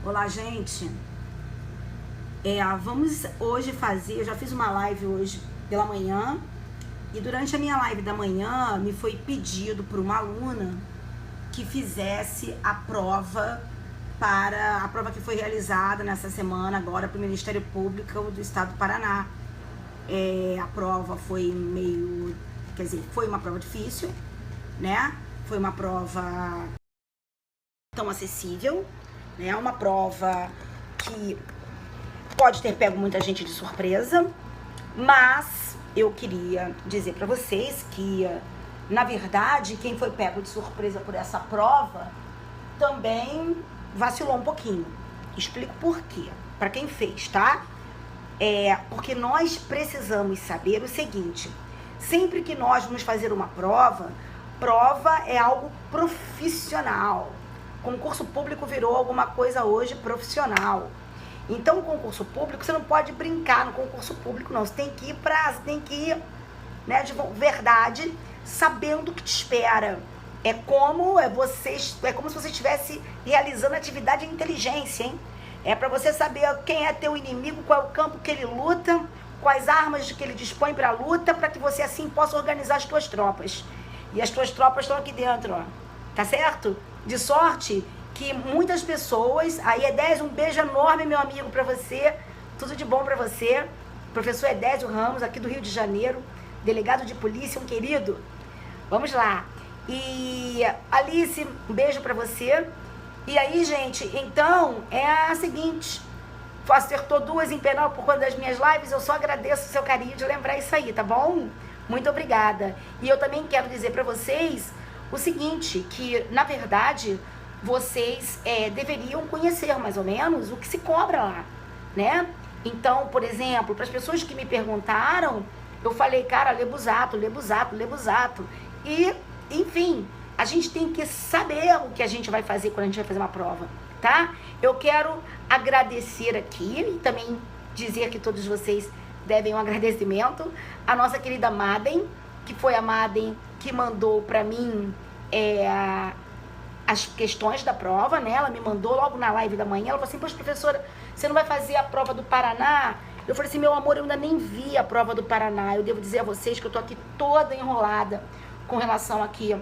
Olá, gente. Vamos hoje fazer. Eu já fiz uma live hoje pela manhã e durante a minha live da manhã me foi pedido por uma aluna que fizesse a prova que foi realizada nessa semana agora para o Ministério Público do Estado do Paraná. A prova foi foi uma prova difícil, né? Foi uma prova tão acessível, né? Uma prova que pode ter pego muita gente de surpresa, mas eu queria dizer para vocês que, na verdade, quem foi pego de surpresa por essa prova também vacilou um pouquinho. Explico por quê, para quem fez, tá? Porque nós precisamos saber o seguinte: sempre que nós vamos fazer uma prova é algo profissional. Concurso público virou alguma coisa hoje profissional. Então, o concurso público, você não pode brincar no concurso público, não. Você tem que ir, né, de verdade, sabendo o que te espera. É como se você estivesse realizando atividade de inteligência, hein? É para você saber quem é teu inimigo, qual é o campo que ele luta, quais armas que ele dispõe para a luta, para que você assim possa organizar as tuas tropas. E as tuas tropas estão aqui dentro, ó. Tá certo? De sorte que muitas pessoas... Aí, Edésio, um beijo enorme, meu amigo, pra você. Tudo de bom pra você. Professor Edésio Ramos, aqui do Rio de Janeiro. Delegado de polícia, um querido. Vamos lá. E Alice, um beijo pra você. E aí, gente, então, é a seguinte. Acertou 2 em penal por conta das minhas lives. Eu só agradeço o seu carinho de lembrar isso aí, tá bom? Muito obrigada. E eu também quero dizer pra vocês o seguinte, que, na verdade, vocês deveriam conhecer mais ou menos o que se cobra lá, né? Então, por exemplo, para as pessoas que me perguntaram, eu falei, cara, lebuzato. E, enfim, a gente tem que saber o que a gente vai fazer quando a gente vai fazer uma prova, tá? Eu quero agradecer aqui e também dizer que todos vocês devem um agradecimento à nossa querida Madem, que foi a Madem que mandou para mim as questões da prova, né? Ela me mandou logo na live da manhã. Ela falou assim, poxa, professora, você não vai fazer a prova do Paraná? Eu falei assim, meu amor, eu ainda nem vi a prova do Paraná. Eu devo dizer a vocês que eu tô aqui toda enrolada com relação aqui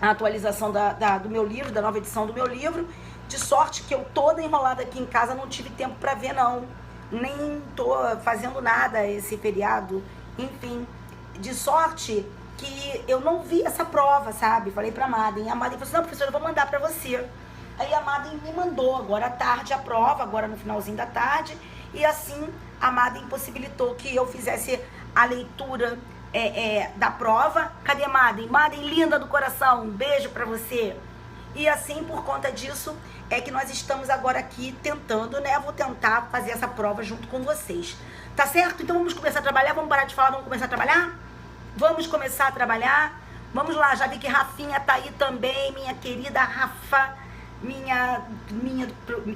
à atualização do meu livro, da nova edição do meu livro. De sorte que eu toda enrolada aqui em casa, não tive tempo para ver, não. Nem tô fazendo nada esse feriado. Enfim, de sorte que eu não vi essa prova, sabe? Falei pra Madem. A Madem falou assim, não, professora, eu vou mandar pra você. Aí a Madem me mandou agora à tarde a prova, agora no finalzinho da tarde. E assim, a Madem possibilitou que eu fizesse a leitura da prova. Cadê a Madem? Madem, linda do coração, um beijo pra você. E assim, por conta disso, é que nós estamos agora aqui tentando, né? Vou tentar fazer essa prova junto com vocês. Tá certo? Então vamos começar a trabalhar? Vamos parar de falar, vamos começar a trabalhar? Vamos começar a trabalhar? Vamos lá, já vi que Rafinha tá aí também, minha querida Rafa, minha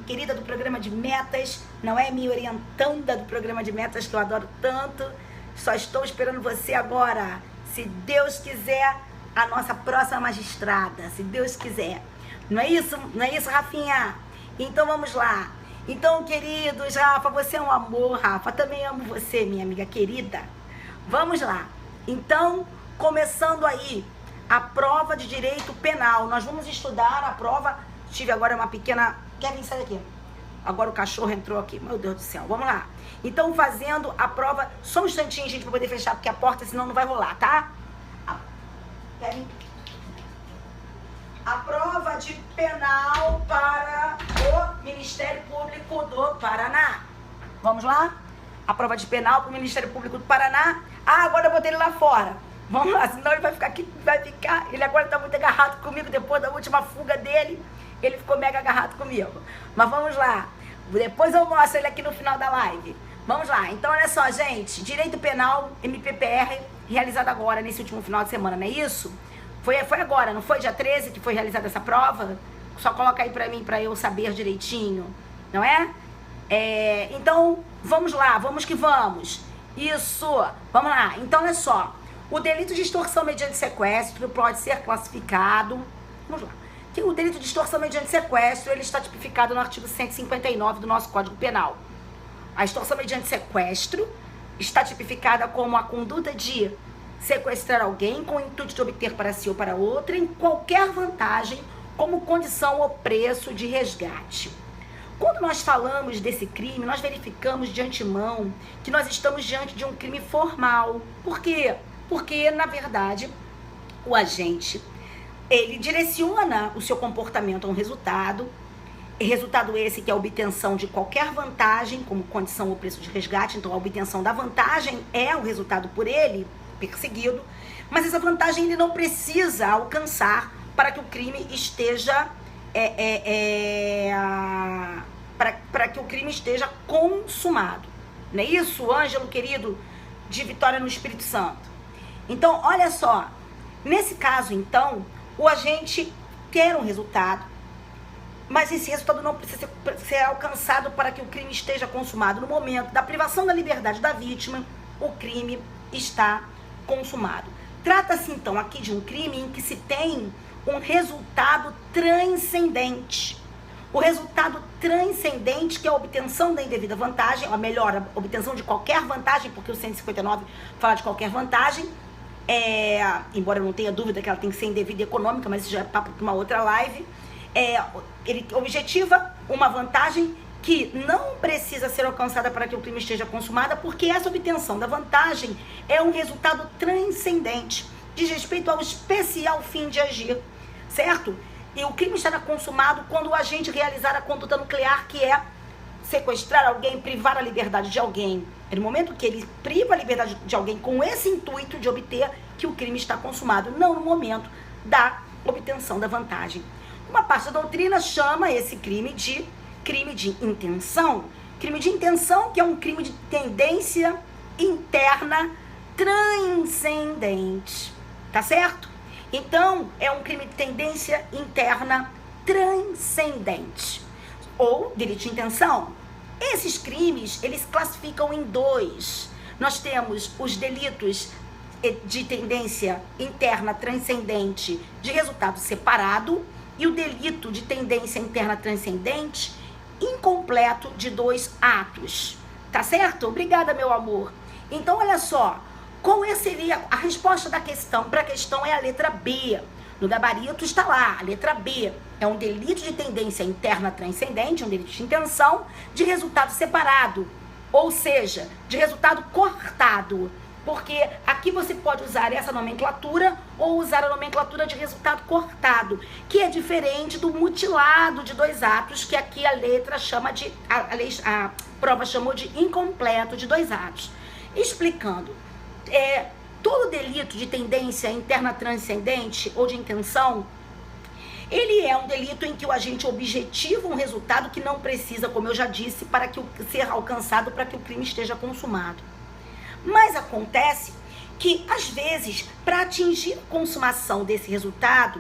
querida do programa de metas, não é? Minha orientanda do programa de metas, que eu adoro tanto. Só estou esperando você agora, se Deus quiser, a nossa próxima magistrada, se Deus quiser. Não é isso? Não é isso, Rafinha? Então vamos lá. Então, queridos, Rafa, você é um amor, Rafa. Também amo você, minha amiga querida. Vamos lá. Então, começando aí, a prova de direito penal. Nós vamos estudar a prova. Tive agora uma pequena... Kevin, sai daqui. Agora o cachorro entrou aqui. Meu Deus do céu. Vamos lá. Então, fazendo a prova... Só um instantinho, gente, pra poder fechar, porque a porta, senão não vai rolar, tá? Kevin. A prova de penal para o Ministério Público do Paraná. Vamos lá? A prova de penal para o Ministério Público do Paraná. Ah, agora eu botei ele lá fora. Vamos lá, senão ele vai ficar aqui, Ele agora tá muito agarrado comigo, depois da última fuga dele, ele ficou mega agarrado comigo. Mas vamos lá. Depois eu mostro ele aqui no final da live. Vamos lá. Então, olha só, gente. Direito Penal, MPPR, realizado agora, nesse último final de semana, não é isso? Foi agora, não foi dia 13 que foi realizada essa prova? Só coloca aí pra mim, pra eu saber direitinho, não é? Então, vamos lá, vamos que vamos. Isso, vamos lá. Então, olha só. O delito de extorsão mediante sequestro pode ser classificado... Vamos lá. que o delito de extorsão mediante sequestro, ele está tipificado no artigo 159 do nosso Código Penal. A extorsão mediante sequestro está tipificada como a conduta de sequestrar alguém com o intuito de obter para si ou para outra em qualquer vantagem como condição ou preço de resgate. Quando nós falamos desse crime, nós verificamos de antemão que nós estamos diante de um crime formal. Por quê? Porque, na verdade, o agente, ele direciona o seu comportamento a um resultado esse que é a obtenção de qualquer vantagem como condição ou preço de resgate. Então, a obtenção da vantagem é o resultado por ele perseguido, mas essa vantagem ele não precisa alcançar para que o crime esteja para que o crime esteja consumado. Não é isso, Ângelo querido, de Vitória no Espírito Santo? Então, olha só, nesse caso, então, o agente quer um resultado, mas esse resultado não precisa ser alcançado para que o crime esteja consumado. No momento da privação da liberdade da vítima, o crime está consumado. Trata-se, então, aqui de um crime em que se tem um resultado transcendente. O resultado transcendente, que é a obtenção da indevida vantagem, ou melhor, a obtenção de qualquer vantagem, porque o 159 fala de qualquer vantagem, embora eu não tenha dúvida que ela tem que ser indevida e econômica, mas isso já é papo para uma outra live. Ele objetiva uma vantagem que não precisa ser alcançada para que o crime esteja consumado, porque essa obtenção da vantagem é um resultado transcendente, diz respeito ao especial fim de agir, certo? E o crime estará consumado quando o agente realizar a conduta nuclear, que é sequestrar alguém, privar a liberdade de alguém. É no momento que ele priva a liberdade de alguém com esse intuito de obter que o crime está consumado, não no momento da obtenção da vantagem. Uma parte da doutrina chama esse crime de intenção. Crime de intenção, que é um crime de tendência interna transcendente. Tá certo? Então, é um crime de tendência interna transcendente. Ou delito de intenção. Esses crimes, eles classificam em dois. Nós temos os delitos de tendência interna transcendente de resultado separado e o delito de tendência interna transcendente incompleto de 2 atos. Tá certo? Obrigada, meu amor. Então, olha só. Qual seria a resposta da questão? Para a questão é a letra B. No gabarito está lá, a letra B. É um delito de tendência interna transcendente, um delito de intenção, de resultado separado. Ou seja, de resultado cortado. Porque aqui você pode usar essa nomenclatura ou usar a nomenclatura de resultado cortado, que é diferente do mutilado de 2 atos, que aqui a letra chama de, a prova chamou de incompleto de 2 atos. Explicando, todo delito de tendência interna transcendente ou de intenção, ele é um delito em que o agente objetiva um resultado que não precisa, como eu já disse, para que ser alcançado para que o crime esteja consumado. Mas acontece que, às vezes, para atingir a consumação desse resultado,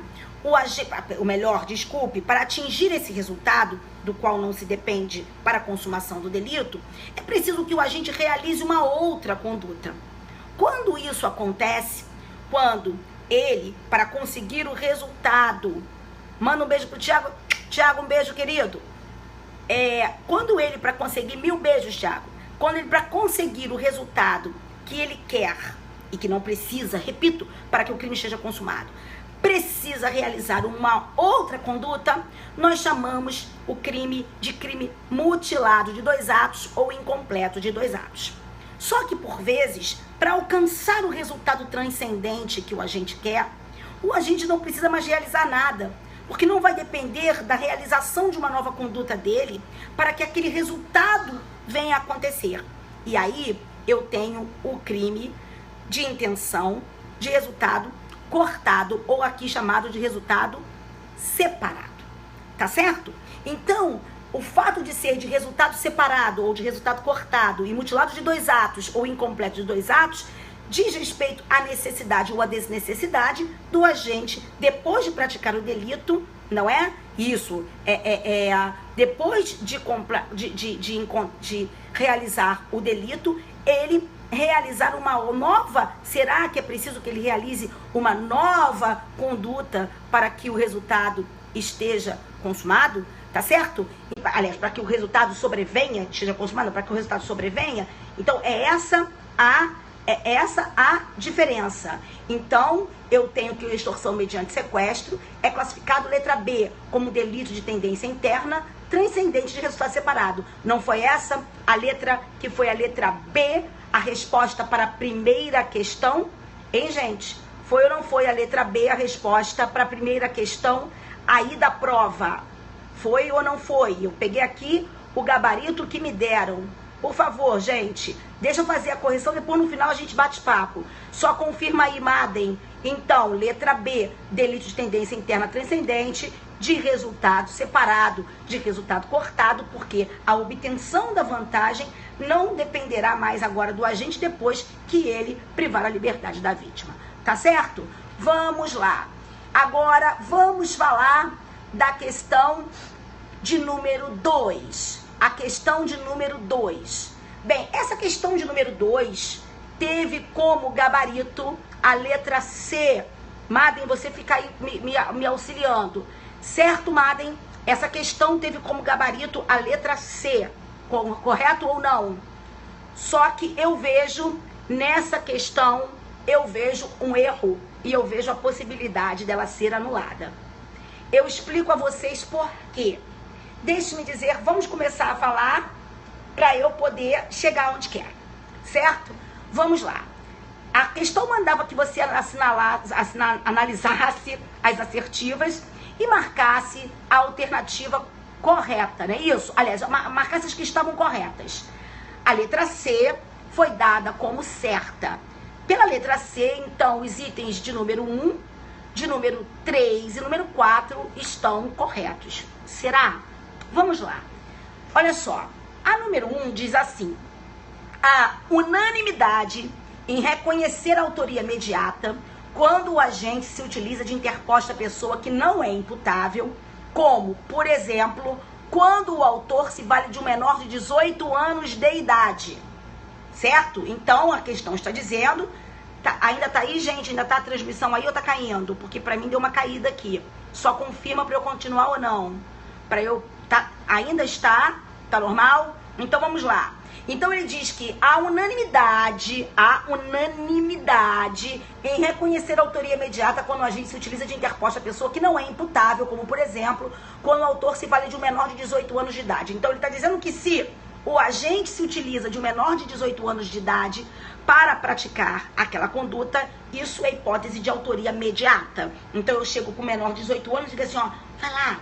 para atingir esse resultado, do qual não se depende para a consumação do delito, é preciso que o agente realize uma outra conduta. Quando isso acontece, quando ele, para conseguir o resultado, manda um beijo pro Thiago. Thiago, um beijo, querido. Quando ele, para conseguir 1000 beijos, Thiago, quando ele, para conseguir o resultado que ele quer e que não precisa, repito, para que o crime esteja consumado, precisa realizar uma outra conduta, nós chamamos o crime de crime mutilado de 2 atos ou incompleto de 2 atos. Só que, por vezes, para alcançar o resultado transcendente que o agente quer, o agente não precisa mais realizar nada, porque não vai depender da realização de uma nova conduta dele para que aquele resultado venha a acontecer. E aí eu tenho o crime de intenção de resultado cortado, ou aqui chamado de resultado separado. Tá certo? Então, o fato de ser de resultado separado ou de resultado cortado e mutilado de 2 atos ou incompleto de 2 atos diz respeito à necessidade ou à desnecessidade do agente, depois de praticar o delito, não é? Isso, depois de realizar o delito, ele realizar uma nova, será que é preciso que ele realize uma nova conduta para que o resultado esteja consumado, tá certo? Aliás, para que o resultado sobrevenha, esteja consumado, para que o resultado sobrevenha. Então, é essa a diferença. Então, eu tenho que extorsão mediante sequestro é classificado letra B como delito de tendência interna transcendente de resultado separado. Não foi essa a letra que foi a letra B, a resposta para a primeira questão? Hein, gente? Foi ou não foi a letra B a resposta para a primeira questão aí da prova? Foi ou não foi? Eu peguei aqui o gabarito que me deram. Por favor, gente, deixa eu fazer a correção, depois no final a gente bate papo. Só confirma aí, Madem. Então, letra B, delito de tendência interna transcendente, de resultado separado, de resultado cortado, porque a obtenção da vantagem não dependerá mais agora do agente depois que ele privar a liberdade da vítima. Tá certo? Vamos lá. Agora, vamos falar da questão de número 2. A questão de número 2. Bem, essa questão de número 2 teve como gabarito a letra C. Madem, você fica aí me auxiliando. Certo, Madem? Essa questão teve como gabarito a letra C. Correto ou não? Só que eu vejo nessa questão, eu vejo um erro e eu vejo a possibilidade dela ser anulada. Eu explico a vocês por quê. Deixe-me dizer, vamos começar a falar para eu poder chegar onde quero, certo? Vamos lá. A questão mandava que você analisasse as assertivas e marcasse a alternativa correta, não é isso? Aliás, marcasse as que estavam corretas. A letra C foi dada como certa. Pela letra C, então, os itens de número 1, de número 3 e número 4 estão corretos. Será? Vamos lá. Olha só. A número 1 diz assim: a unanimidade em reconhecer a autoria imediata quando o agente se utiliza de interposta pessoa que não é imputável, como, por exemplo, quando o autor se vale de um menor de 18 anos de idade. Certo? Então, a questão está dizendo... ainda tá aí, gente? Ainda tá a transmissão aí ou tá caindo? Porque pra mim deu uma caída aqui. Só confirma pra eu continuar ou não. Ainda está? Tá normal? Então vamos lá. Então ele diz que a unanimidade em reconhecer a autoria imediata quando o agente se utiliza de interposta pessoa que não é imputável, como por exemplo, quando o autor se vale de um menor de 18 anos de idade. Então ele está dizendo que se o agente se utiliza de um menor de 18 anos de idade para praticar aquela conduta, isso é hipótese de autoria imediata. Então eu chego com o menor de 18 anos e digo assim, ó, vai lá,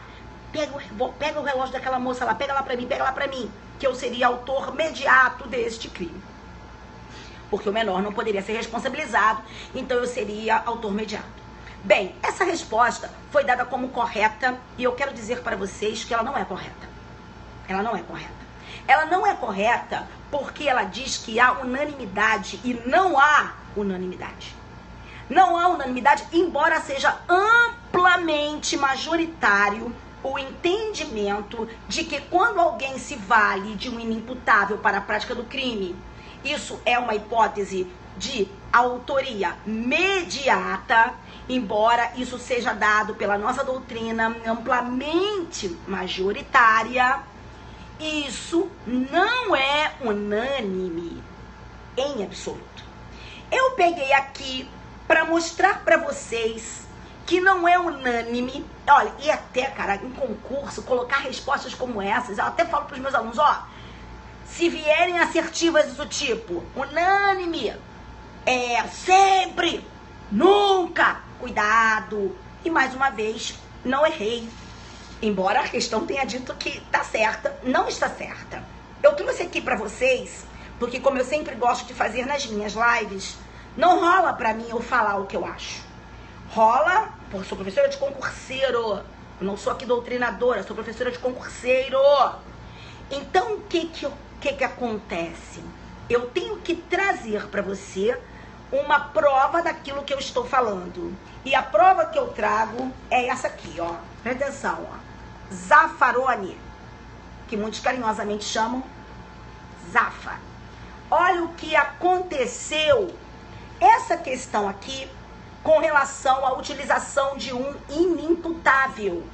pega o relógio daquela moça lá, pega lá pra mim, que eu seria autor imediato deste crime. Porque o menor não poderia ser responsabilizado, então eu seria autor imediato. Bem, essa resposta foi dada como correta e eu quero dizer para vocês que ela não é correta. Ela não é correta. Ela não é correta porque ela diz que há unanimidade e não há unanimidade. Não há unanimidade, embora seja amplamente majoritário o entendimento de que quando alguém se vale de um inimputável para a prática do crime, isso é uma hipótese de autoria imediata, embora isso seja dado pela nossa doutrina amplamente majoritária, isso não é unânime em absoluto. Eu peguei aqui para mostrar para vocês que não é unânime. Olha, e até, cara, em concurso, colocar respostas como essas, eu até falo para os meus alunos, ó, se vierem assertivas do tipo unânime, sempre, nunca, cuidado. E mais uma vez, não errei. Embora a questão tenha dito que tá certa, não está certa. Eu trouxe aqui para vocês, porque como eu sempre gosto de fazer nas minhas lives, não rola para mim eu falar o que eu acho. Rola, porque sou professora de concurseiro, eu não sou aqui doutrinadora, sou professora de concurseiro. Então, o que acontece? Eu tenho que trazer para você uma prova daquilo que eu estou falando. E a prova que eu trago é essa aqui, ó. Presta atenção, ó. Zaffaroni, que muitos carinhosamente chamam Zafa. Olha o que aconteceu. Essa questão aqui, com relação à utilização de um inimputável.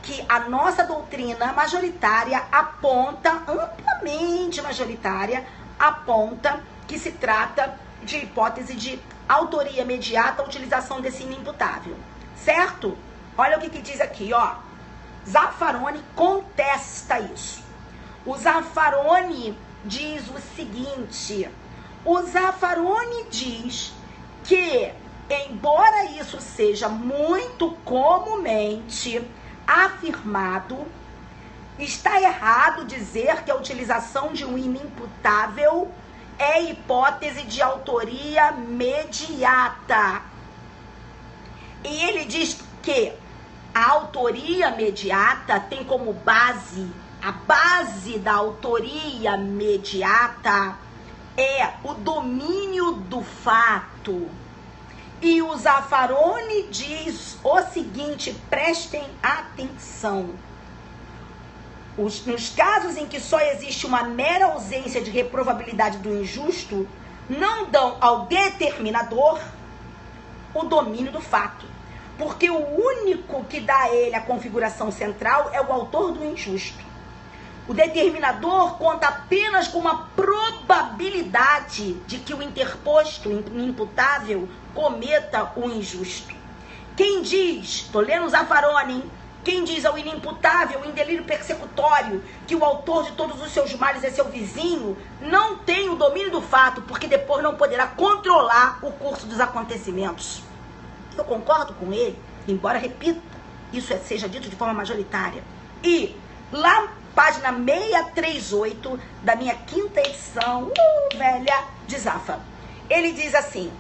que a nossa doutrina majoritária aponta, amplamente majoritária, aponta que se trata de hipótese de autoria imediata, utilização desse inimputável, certo? Olha o que diz aqui, ó. Zaffaroni contesta isso. O Zaffaroni diz o seguinte: o Zaffaroni diz que, embora isso seja muito comumente afirmado, está errado dizer que a utilização de um inimputável é hipótese de autoria mediata. E ele diz que a autoria mediata tem como base, a base da autoria mediata é o domínio do fato. E o Zaffaroni diz o seguinte, prestem atenção. Nos casos em que só existe uma mera ausência de reprovabilidade do injusto, não dão ao determinador o domínio do fato. Porque o único que dá a ele a configuração central é o autor do injusto. O determinador conta apenas com uma probabilidade de que o interposto, imputável, cometa o injusto. Quem diz, estou lendo o Zaffaroni, hein? Quem diz ao inimputável, em delírio persecutório, que o autor de todos os seus males é seu vizinho, não tem o domínio do fato, porque depois não poderá controlar o curso dos acontecimentos. Eu concordo com ele, embora, repito, isso seja dito de forma majoritária. E lá, página 638 da minha 5ª edição, velha, de Zaffa, ele diz assim: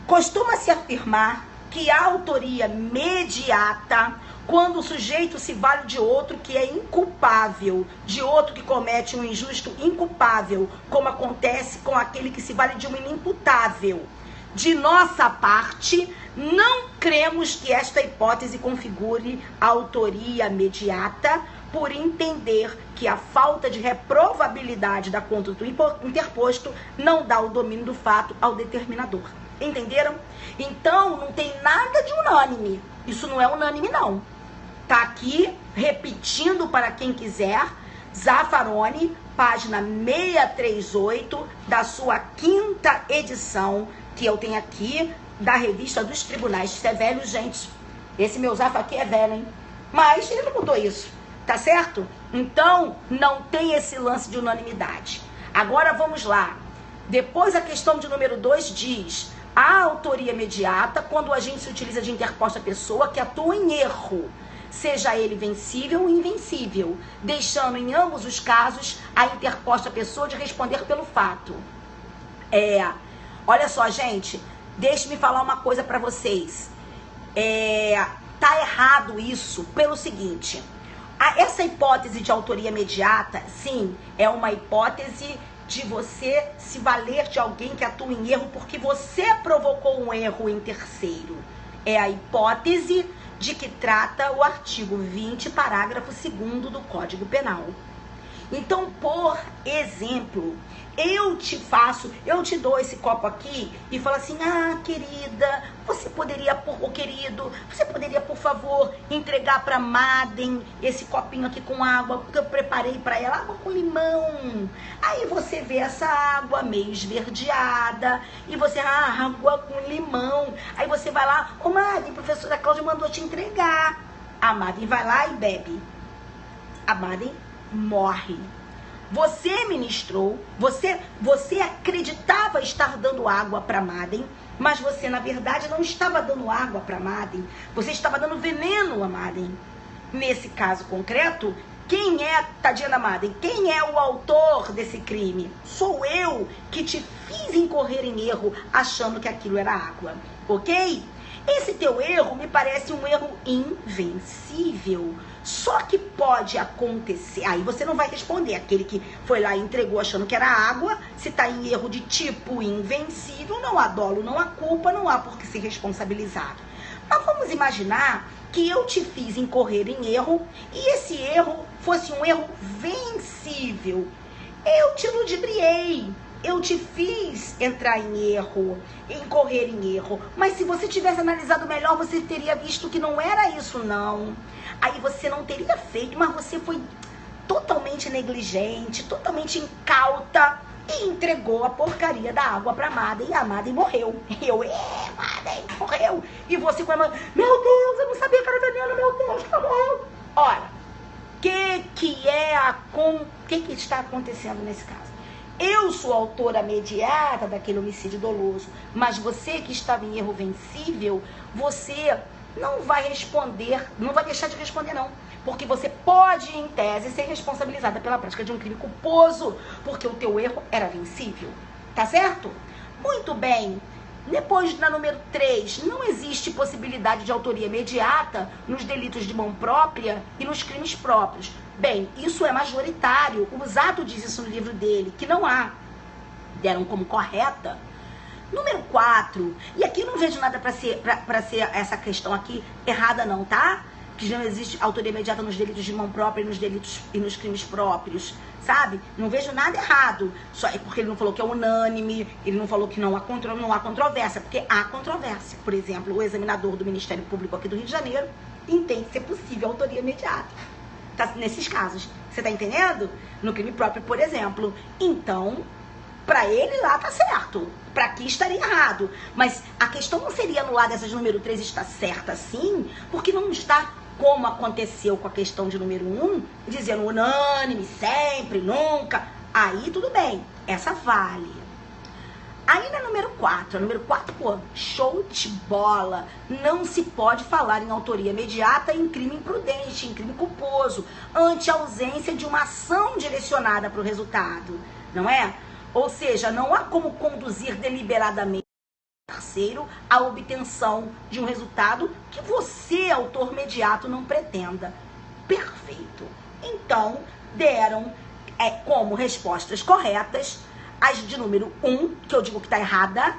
costuma-se afirmar que a autoria mediata, quando o sujeito se vale de outro que é inculpável, de outro que comete um injusto inculpável, como acontece com aquele que se vale de um inimputável. De nossa parte, não cremos que esta hipótese configure a autoria mediata, por entender que a falta de reprovabilidade da conduta do interposto não dá o domínio do fato ao determinador. Entenderam? Então, não tem nada de unânime. Isso não é unânime, não. Tá aqui, repetindo para quem quiser, Zaffaroni, página 638 da sua 5ª edição, que eu tenho aqui, da revista dos tribunais. Isso é velho, gente. Esse meu Zaffa aqui é velho, hein? Mas ele não mudou isso, tá certo? Então, não tem esse lance de unanimidade. Agora, vamos lá. Depois, a questão de número 2 diz: a autoria imediata, quando o agente se utiliza de interposta pessoa que atua em erro, seja ele vencível ou invencível, deixando em ambos os casos a interposta pessoa de responder pelo fato. Olha só, gente, deixe-me falar uma coisa para vocês. Tá errado isso pelo seguinte: essa hipótese de autoria imediata, sim, é uma hipótese de você se valer de alguém que atua em erro porque você provocou um erro em terceiro. É a hipótese de que trata o artigo 20, parágrafo 2º do Código Penal. Então, por exemplo, eu te dou esse copo aqui e falo assim: ah, querida, você poderia, por favor, entregar para Madem esse copinho aqui com água, porque eu preparei para ela água com limão. Aí você vê essa água meio esverdeada e você, água com limão. Aí você vai lá: ô Madem, professora Cláudia mandou te entregar. A Madem vai lá e bebe. A Madem morre. Você ministrou, você acreditava estar dando água para Madem, mas você, na verdade, não estava dando água para Madem. Você estava dando veneno a Madem. Nesse caso concreto, quem é, tadinha da Madem? Quem é o autor desse crime? Sou eu que te fiz incorrer em erro achando que aquilo era água, ok? Esse teu erro me parece um erro invencível. Só que pode acontecer, aí você não vai responder, aquele que foi lá e entregou achando que era água, se está em erro de tipo invencível, não há dolo, não há culpa, não há por que se responsabilizar. Mas vamos imaginar que eu te fiz incorrer em erro e esse erro fosse um erro vencível. Eu te ludibriei, eu te fiz entrar em erro, incorrer em erro. Mas se você tivesse analisado melhor, você teria visto que não era isso, não. aí você não teria feito, mas você foi totalmente negligente, totalmente incauta e entregou a porcaria da água pra Madem e a Madem morreu. E eu, Madem, morreu. E você com a mão, meu Deus, eu não sabia que era veneno, meu Deus, que morreu. Ora, o que está acontecendo nesse caso? Eu sou autora imediata daquele homicídio doloso, mas você que estava em erro vencível, você não vai responder, não vai deixar de responder não. Porque você pode, em tese, ser responsabilizada pela prática de um crime culposo, porque o teu erro era vencível. Tá certo? Muito bem. Depois, na número 3, não existe possibilidade de autoria imediata nos delitos de mão própria e nos crimes próprios. Bem, isso é majoritário. O Busato diz isso no livro dele, que não há. Deram como correta. Número 4, e aqui não vejo nada para ser essa questão aqui errada não, tá? Que não existe autoria imediata nos delitos de mão própria e nos delitos e nos crimes próprios, sabe? Não vejo nada errado. Só é porque ele não falou que é unânime, ele não falou que não há controvérsia, porque há controvérsia. Por exemplo, o examinador do Ministério Público aqui do Rio de Janeiro entende ser possível autoria imediata. Tá, nesses casos, você tá entendendo? No crime próprio, por exemplo. Então, pra ele lá tá certo, pra aqui estaria errado. Mas a questão não seria anulada, essa de número 3 está certa sim, porque não está como aconteceu com a questão de número 1, dizendo unânime, sempre, nunca. Aí tudo bem, essa vale. Aí na número 4, pô, show de bola. Não se pode falar em autoria imediata em crime imprudente, em crime culposo, ante a ausência de uma ação direcionada para o resultado, não é? Ou seja, não há como conduzir deliberadamente o terceiro à obtenção de um resultado que você, autor imediato, não pretenda. Perfeito. Então, deram como respostas corretas as de número 1, que eu digo que está errada,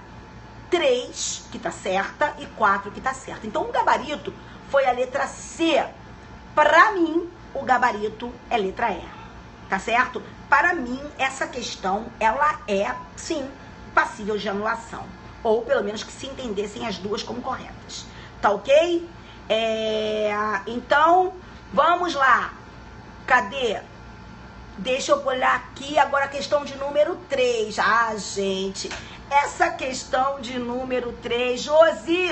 3, que está certa, e 4, que está certa. Então, o gabarito foi a letra C. Para mim, o gabarito é letra E. Tá certo? Para mim, essa questão, ela é, sim, passível de anulação. Ou, pelo menos, que se entendessem as duas como corretas. Tá ok? Então, vamos lá. Cadê? Deixa eu olhar aqui agora a questão de número 3. Ah, gente, essa questão de número 3, Josi,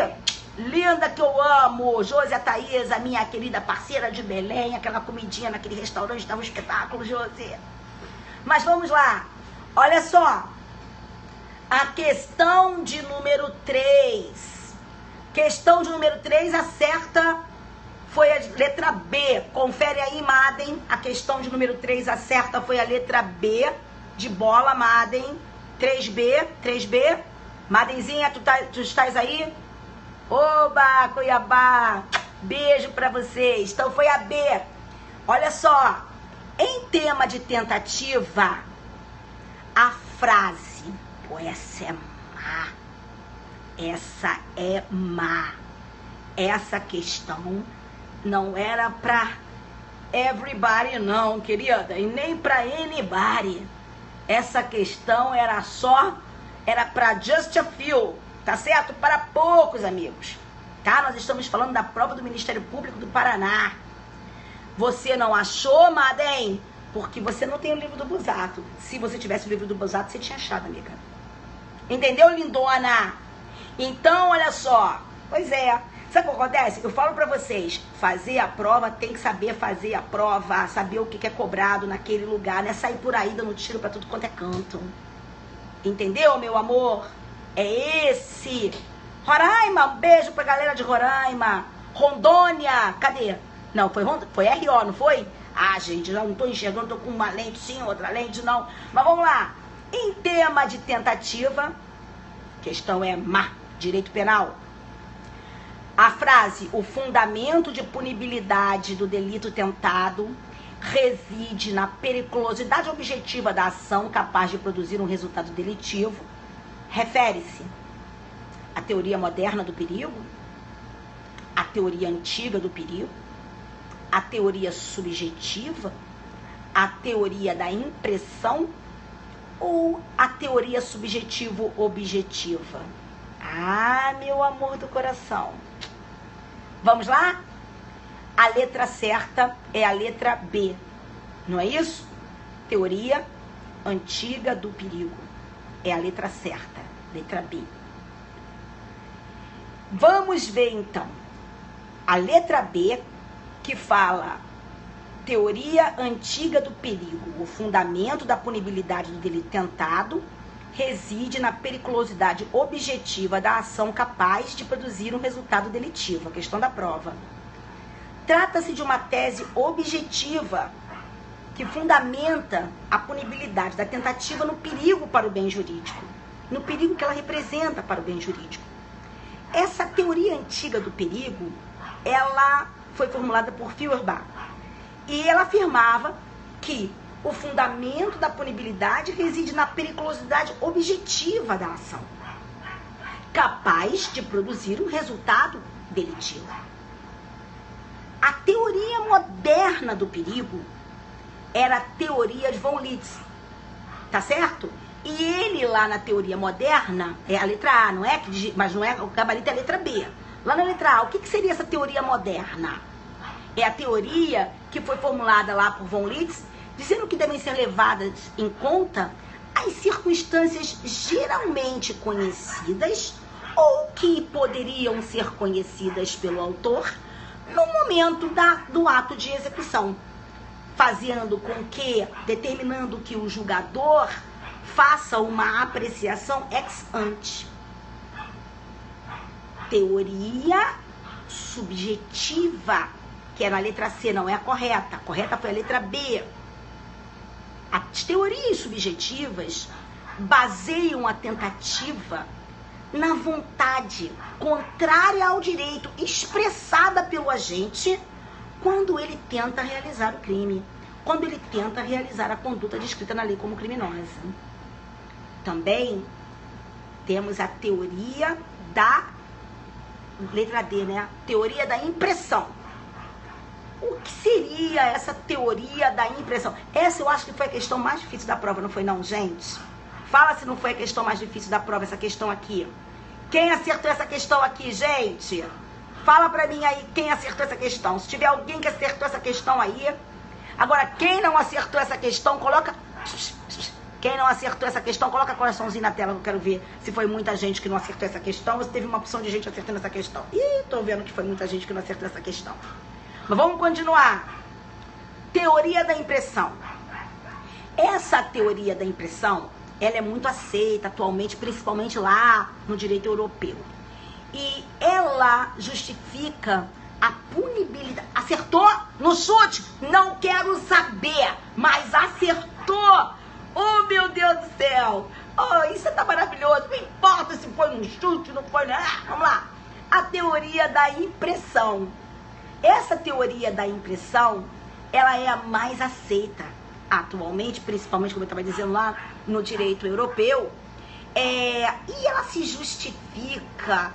linda que eu amo, Josi, a Thaís, a minha querida parceira de Belém, aquela comidinha naquele restaurante, estava um espetáculo, Josi. Mas vamos lá, olha só, a questão de número 3. Questão de número 3, acerta. Foi a letra B. Confere aí, Madem. A questão de número 3 acerta foi a letra B. De bola, Madem. 3B. Madenzinha, tu estás aí? Oba, Cuiabá. Beijo pra vocês. Então foi a B. Olha só. Em tema de tentativa, a frase. Pô, essa é má. Essa é má. Essa questão não era pra everybody não, querida, e nem pra anybody. Essa questão era pra just a few, tá certo? Para poucos amigos, tá? Nós estamos falando da prova do Ministério Público do Paraná. Você não achou, Madem? Porque você não tem o livro do Busato. Se você tivesse o livro do Busato, você tinha achado, amiga. Entendeu, lindona? Então, olha só. Pois é. Sabe o que acontece? Eu falo pra vocês, fazer a prova, tem que saber fazer a prova, saber o que é cobrado naquele lugar, não é sair por aí dando tiro pra tudo quanto é canto. Entendeu, meu amor? É esse. Roraima, um beijo pra galera de Roraima. Rondônia, cadê? Não, foi RO, não foi? Ah, gente, já não tô enxergando, tô com uma lente sim, outra lente não. Mas vamos lá. Em tema de tentativa, questão é má, direito penal. A frase, o fundamento de punibilidade do delito tentado reside na periculosidade objetiva da ação capaz de produzir um resultado delitivo, refere-se à teoria moderna do perigo, à teoria antiga do perigo, à teoria subjetiva, à teoria da impressão ou à teoria subjetivo-objetiva. Ah, meu amor do coração. Vamos lá? a letra certa é a letra B, não é isso? Teoria antiga do perigo. É a letra certa, letra B. Vamos ver então a letra B, que fala teoria antiga do perigo. O fundamento da punibilidade do delito tentado reside na periculosidade objetiva da ação capaz de produzir um resultado delitivo. A questão da prova. Trata-se de uma tese objetiva que fundamenta a punibilidade da tentativa no perigo para o bem jurídico, no perigo que ela representa para o bem jurídico. Essa teoria antiga do perigo, ela foi formulada por Feuerbach e ela afirmava que o fundamento da punibilidade reside na periculosidade objetiva da ação, capaz de produzir um resultado delitivo. A teoria moderna do perigo era a teoria de von Litz, tá certo? E ele lá na teoria moderna, é a letra A, não é? Mas não é, o gabarito é a letra B. Lá na letra A, o que seria essa teoria moderna? É a teoria que foi formulada lá por von Litz, dizendo que devem ser levadas em conta as circunstâncias geralmente conhecidas ou que poderiam ser conhecidas pelo autor no momento do ato de execução, determinando que o julgador faça uma apreciação ex ante. Teoria subjetiva, que era a letra C, não é a correta. A correta foi a letra B. As teorias subjetivas baseiam a tentativa na vontade contrária ao direito expressada pelo agente quando ele tenta realizar o crime, quando ele tenta realizar a conduta descrita na lei como criminosa. Também temos a teoria da letra D, né? Teoria da impressão. O que seria essa teoria da impressão? Essa eu acho que foi a questão mais difícil da prova, não foi não, gente? Fala se não foi a questão mais difícil da prova, essa questão aqui. Quem acertou essa questão aqui, gente? Fala pra mim aí quem acertou essa questão. Se tiver alguém que acertou essa questão aí. Agora, quem não acertou essa questão, coloca... Quem não acertou essa questão, coloca coraçãozinho na tela, que eu quero ver se foi muita gente que não acertou essa questão ou se teve uma opção de gente acertando essa questão. Ih, tô vendo que foi muita gente que não acertou essa questão. Mas vamos continuar. Teoria da impressão. Essa teoria da impressão, ela é muito aceita atualmente, principalmente lá no direito europeu. E ela justifica a punibilidade. Acertou? No chute? Não quero saber, mas acertou. Oh, meu Deus do céu. Oh, isso tá maravilhoso. Não importa se foi no chute, não foi... vamos lá. A teoria da impressão. Essa teoria da impressão, ela é a mais aceita atualmente, principalmente, como eu estava dizendo lá, no direito europeu. E ela se justifica,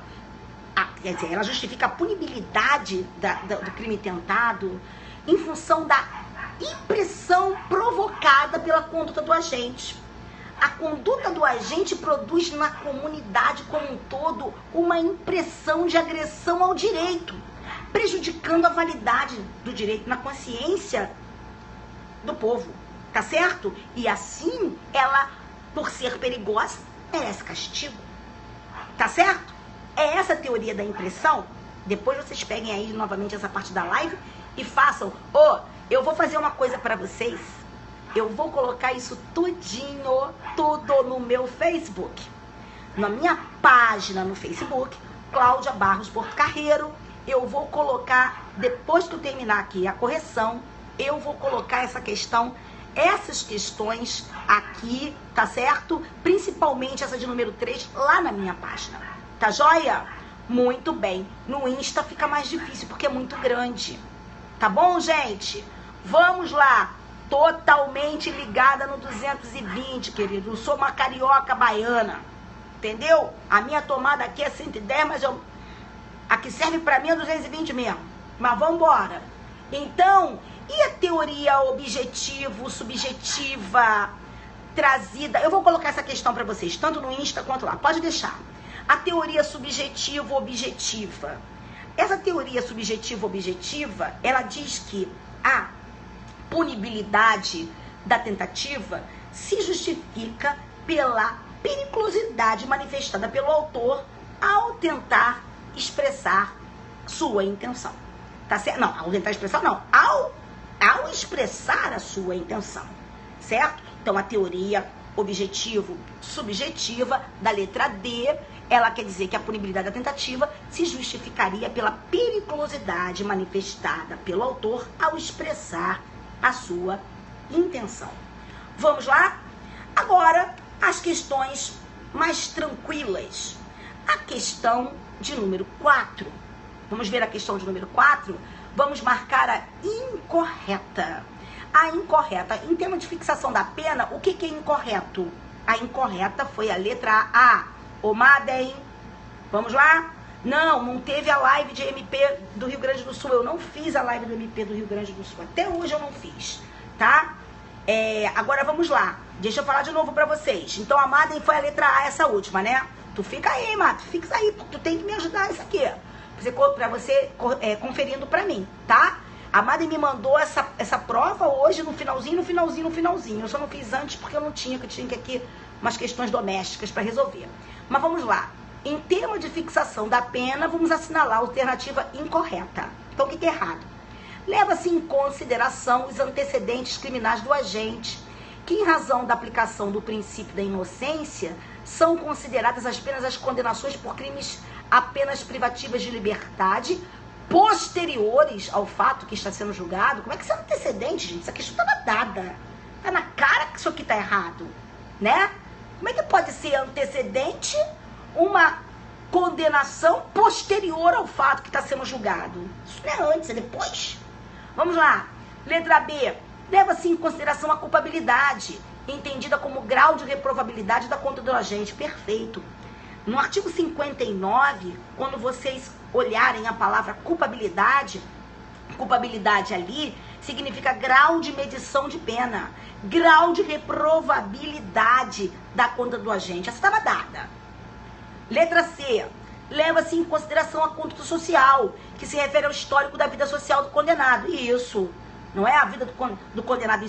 quer dizer, ela justifica a punibilidade do crime tentado em função da impressão provocada pela conduta do agente. A conduta do agente produz na comunidade como um todo uma impressão de agressão ao direito, prejudicando a validade do direito na consciência do povo, tá certo? E assim, ela, por ser perigosa, merece castigo, tá certo? É essa teoria da impressão. Depois vocês peguem aí novamente essa parte da live e façam. Eu vou fazer uma coisa pra vocês. Eu vou colocar isso tudinho, tudo no meu Facebook. Na minha página no Facebook, Cláudia Barros Porto Carreiro, eu vou colocar, depois que eu terminar aqui a correção, eu vou colocar essa questão, essas questões aqui, tá certo? Principalmente essa de número 3, lá na minha página. Tá joia? Muito bem. No Insta fica mais difícil, porque é muito grande. Tá bom, gente? Vamos lá. Totalmente ligada no 220, querido. Eu sou uma carioca baiana. Entendeu? A minha tomada aqui é 110, mas a que serve pra mim é 220 mesmo. Mas vamos embora. Então, e a teoria objetivo-subjetiva trazida? Eu vou colocar essa questão pra vocês, tanto no Insta quanto lá. Pode deixar. A teoria subjetivo-objetiva. Essa teoria subjetiva-objetiva, ela diz que a punibilidade da tentativa se justifica pela periculosidade manifestada pelo autor ao tentar expressar sua intenção. Tá certo? Não, ao tentar expressar, não. Ao expressar a sua intenção. Certo? Então, a teoria objetivo-subjetiva da letra D, ela quer dizer que a punibilidade da tentativa se justificaria pela periculosidade manifestada pelo autor ao expressar a sua intenção. Vamos lá? Agora, as questões mais tranquilas. A questão de número 4. Vamos ver a questão de número 4? Vamos marcar a incorreta. A incorreta. Em termos de fixação da pena, o que é incorreto? A incorreta foi a letra A. Ô, Madem, vamos lá? Não teve a live de MP do Rio Grande do Sul. Eu não fiz a live do MP do Rio Grande do Sul. Até hoje eu não fiz, tá? Agora vamos lá. Deixa eu falar de novo pra vocês. Então a Madem foi a letra A, essa última, né? Tu fica aí, Mato. Fica aí, porque tu tem que me ajudar isso aqui. Pra você conferindo pra mim, tá? A Madem me mandou essa prova hoje no finalzinho. Eu só não fiz antes porque eu não tinha, que eu tinha aqui umas questões domésticas pra resolver. Mas vamos lá. Em termos de fixação da pena, vamos assinalar a alternativa incorreta. Então, o que é errado? Leva-se em consideração os antecedentes criminais do agente, que, em razão da aplicação do princípio da inocência, são consideradas apenas as condenações por crimes apenas privativas de liberdade, posteriores ao fato que está sendo julgado. Como é que isso é antecedente, gente? Essa questão estava dada. Tá na cara que isso aqui está errado, né? Como é que pode ser antecedente uma condenação posterior ao fato que está sendo julgado? Isso não é antes, é depois. Vamos lá. Letra B. Leva-se em consideração a culpabilidade, entendida como grau de reprovabilidade da conduta do agente. Perfeito. No artigo 59, quando vocês olharem a palavra culpabilidade ali significa grau de medição de pena, grau de reprovabilidade da conduta do agente. Essa estava dada. Letra C. Leva-se em consideração a conduta social, que se refere ao histórico da vida social do condenado. Isso. Não é a vida do condenado em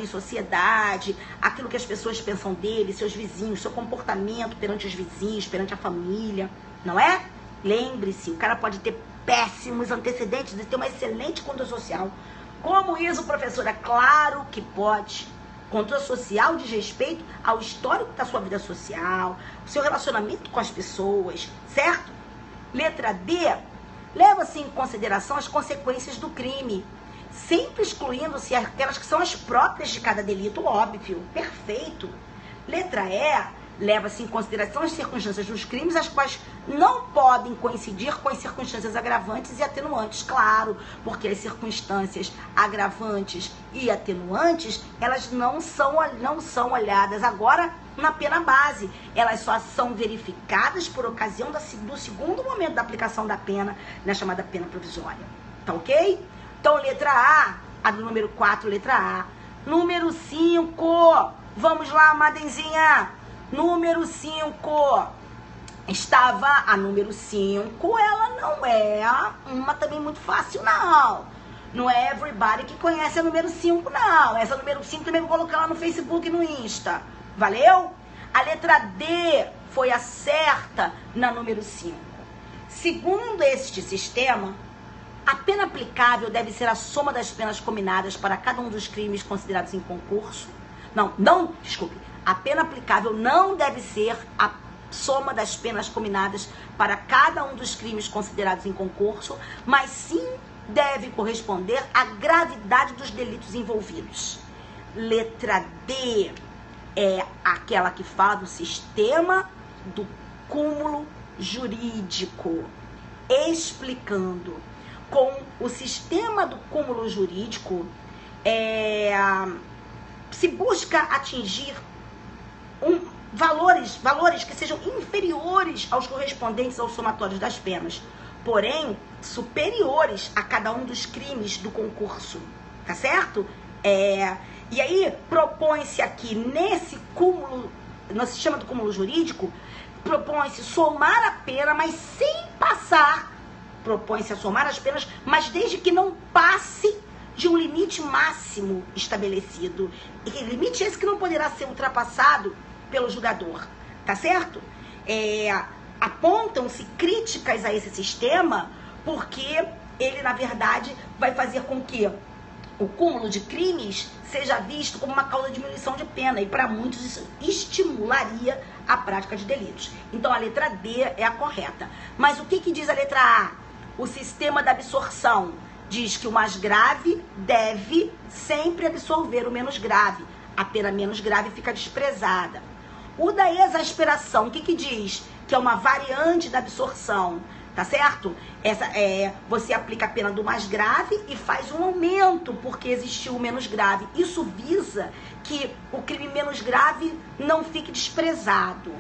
sociedade, aquilo que as pessoas pensam dele, seus vizinhos, seu comportamento perante os vizinhos, perante a família, não é? Lembre-se, o cara pode ter péssimos antecedentes e ter uma excelente conduta social. Como isso, professora? Claro que pode. Conduta social diz respeito ao histórico da sua vida social, o seu relacionamento com as pessoas, certo? Letra D. Leva-se em consideração as consequências do crime, sempre excluindo-se aquelas que são as próprias de cada delito, óbvio. Perfeito. Letra E. Leva-se em consideração as circunstâncias dos crimes, as quais não podem coincidir com as circunstâncias agravantes e atenuantes. Claro, porque as circunstâncias agravantes e atenuantes, elas não são olhadas agora na pena base. Elas só são verificadas por ocasião do segundo momento da aplicação da pena, na chamada pena provisória. Tá ok? Então, letra A do número 4, letra A. Número 5. Vamos lá, Madenzinha. Número 5. Estava a número 5. Ela não é uma também muito fácil, não. Não é everybody que conhece a número 5, não. Essa número 5 também vou colocar lá no Facebook e no Insta. Valeu? A letra D foi a certa na número 5. Segundo este sistema, a pena aplicável deve ser a soma das penas combinadas para cada um dos crimes considerados em concurso. Desculpe. A pena aplicável não deve ser a soma das penas combinadas para cada um dos crimes considerados em concurso, mas sim deve corresponder à gravidade dos delitos envolvidos. Letra D é aquela que fala do sistema do cúmulo jurídico, explicando. Com o sistema do cúmulo jurídico, se busca atingir valores que sejam inferiores aos correspondentes aos somatórios das penas, porém superiores a cada um dos crimes do concurso, tá certo? E aí propõe-se aqui nesse cúmulo, no sistema do cúmulo jurídico, propõe-se somar a pena, mas sem passar propõe-se a somar as penas, mas desde que não passe de um limite máximo estabelecido. E que limite esse que não poderá ser ultrapassado pelo julgador, tá certo? Apontam-se críticas a esse sistema porque ele, na verdade, vai fazer com que o cúmulo de crimes seja visto como uma causa de diminuição de pena, e para muitos isso estimularia a prática de delitos. Então a letra D é a correta. Mas o que diz a letra A? O sistema da absorção diz que o mais grave deve sempre absorver o menos grave. A pena menos grave fica desprezada. O da exasperação, o que diz? Que é uma variante da absorção, tá certo? Você aplica a pena do mais grave e faz um aumento porque existiu o menos grave. Isso visa que o crime menos grave não fique desprezado.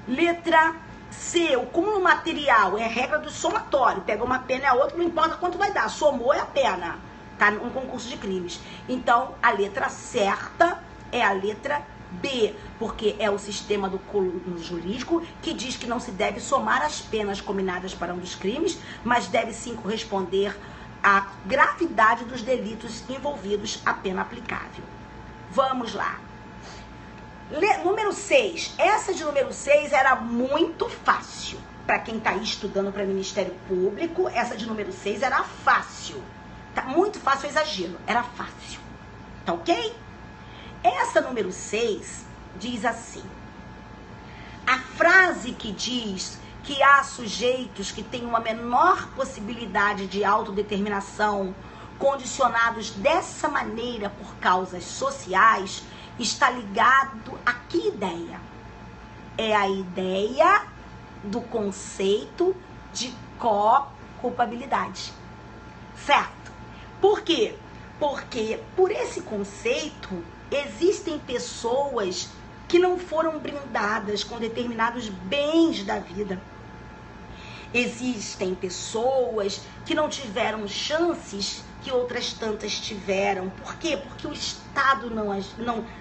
Letra C, o cúmulo material é a regra do somatório. Pega uma pena e a outra, não importa quanto vai dar. Somou é a pena, tá? Um concurso de crimes. Então, a letra certa é a letra B, porque é o sistema do cúmulo jurídico que diz que não se deve somar as penas combinadas para um dos crimes, mas deve sim corresponder à gravidade dos delitos envolvidos à pena aplicável. Vamos lá. Número 6. Essa de número 6 era muito fácil. Para quem está aí estudando para Ministério Público, essa de número 6 era fácil. Tá muito fácil, exagero. Era fácil. Tá ok? Essa número 6 diz assim: a frase que diz que há sujeitos que têm uma menor possibilidade de autodeterminação, condicionados dessa maneira por causas sociais, está ligado a que ideia? É a ideia do conceito de co-culpabilidade. Certo? Por quê? Porque por esse conceito existem pessoas que não foram brindadas com determinados bens da vida. Existem pessoas que não tiveram chances que outras tantas tiveram. Por quê? Porque o Estado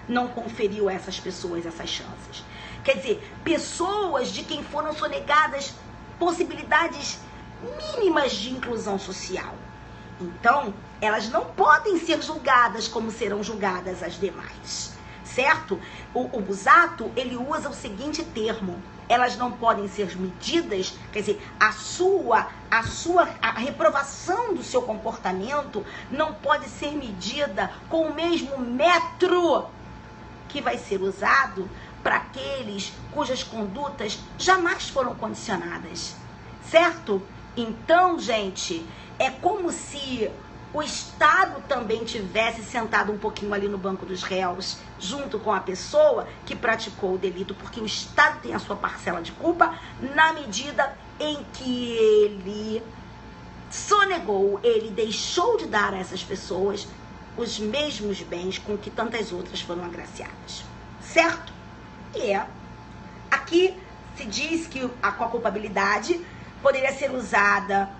não conferiu a essas pessoas essas chances. Quer dizer, pessoas de quem foram sonegadas possibilidades mínimas de inclusão social. Então, elas não podem ser julgadas como serão julgadas as demais, certo? O Busato, ele usa o seguinte termo: elas não podem ser medidas, quer dizer, a reprovação do seu comportamento não pode ser medida com o mesmo metro que vai ser usado para aqueles cujas condutas jamais foram condicionadas, certo? Então, gente, é como se o Estado também tivesse sentado um pouquinho ali no banco dos réus, junto com a pessoa que praticou o delito, porque o Estado tem a sua parcela de culpa na medida em que ele sonegou, ele deixou de dar a essas pessoas os mesmos bens com que tantas outras foram agraciadas, certo? E aqui se diz que a culpabilidade poderia ser usada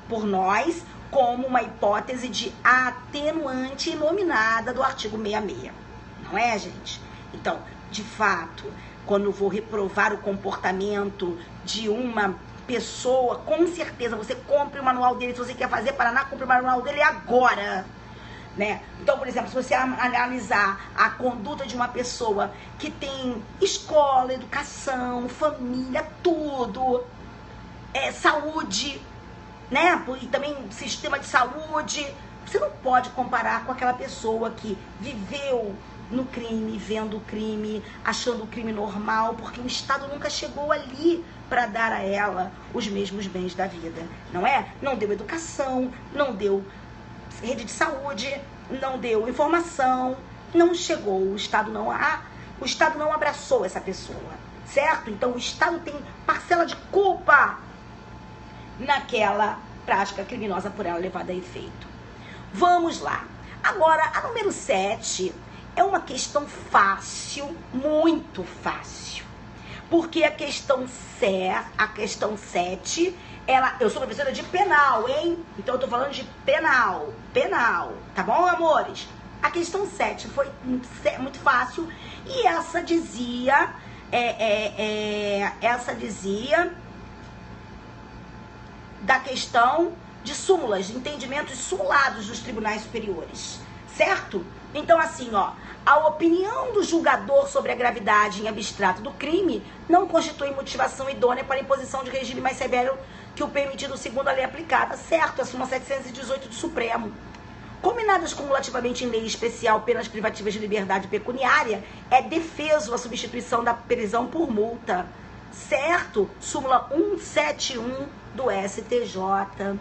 por nós como uma hipótese de atenuante inominada do artigo 66. Não é, gente? Então, de fato, quando eu vou reprovar o comportamento de uma pessoa, com certeza você compre o manual dele. Se você quer fazer Paraná, compre o manual dele agora, né? Então, por exemplo, se você analisar a conduta de uma pessoa que tem escola, educação, família, tudo, saúde, né? E também sistema de saúde, você não pode comparar com aquela pessoa que viveu no crime, vendo o crime, achando o crime normal, porque o Estado nunca chegou ali para dar a ela os mesmos bens da vida, não é? Não deu educação, não deu rede de saúde, não deu informação, não chegou, o Estado não abraçou essa pessoa, certo? Então o Estado tem parcela de culpa naquela prática criminosa por ela levada a efeito. Vamos lá. Agora, a número 7 é uma questão fácil, muito fácil. Porque a questão 7, eu sou professora de penal, hein? Então eu tô falando de penal, tá bom, amores? A questão 7 foi muito fácil e essa dizia, da questão de súmulas, entendimentos simulados dos tribunais superiores, certo? Então, assim, ó, a opinião do julgador sobre a gravidade em abstrato do crime não constitui motivação idônea para a imposição de regime mais severo que o permitido segundo a lei aplicada, certo? A súmula 718 do Supremo. Combinadas cumulativamente em lei especial penas privativas de liberdade pecuniária, é defeso a substituição da prisão por multa, certo? Súmula 171 do STJ.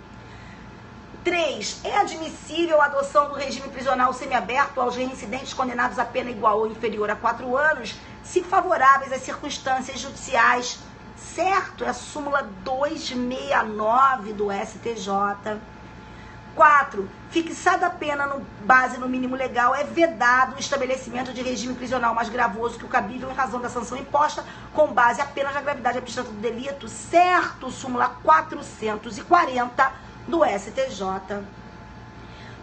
3. É admissível a adoção do regime prisional semiaberto aos reincidentes condenados a pena igual ou inferior a 4 anos, se favoráveis às circunstâncias judiciais, certo? É a súmula 269 do STJ. 4. Fixada a pena base no mínimo legal, é vedado o estabelecimento de regime prisional mais gravoso que o cabível em razão da sanção imposta com base apenas na gravidade abstrata do delito, certo? Súmula 440 do STJ.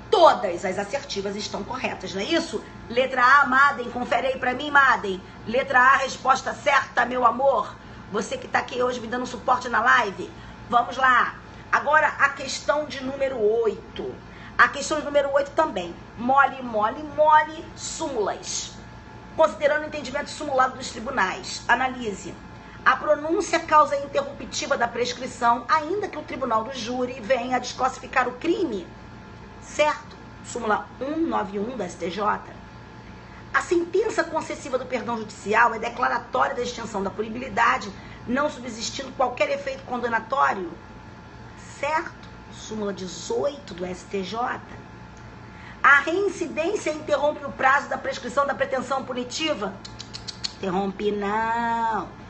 Todas as assertivas estão corretas, não é isso? Letra A, Madem, confere aí pra mim, Madem. Letra A, resposta certa, meu amor. Você que tá aqui hoje me dando suporte na live. Vamos lá. Agora, a questão de número 8. A questão de número 8 também. Mole, súmulas. Considerando o entendimento simulado dos tribunais. Analise. A pronúncia causa interruptiva da prescrição, ainda que o tribunal do júri venha a desclassificar o crime. Certo? Súmula 191 da STJ. A sentença concessiva do perdão judicial é declaratória da extinção da punibilidade, não subsistindo qualquer efeito condenatório. Certo? Súmula 18 do STJ. A reincidência interrompe o prazo da prescrição da pretensão punitiva? Interrompe não.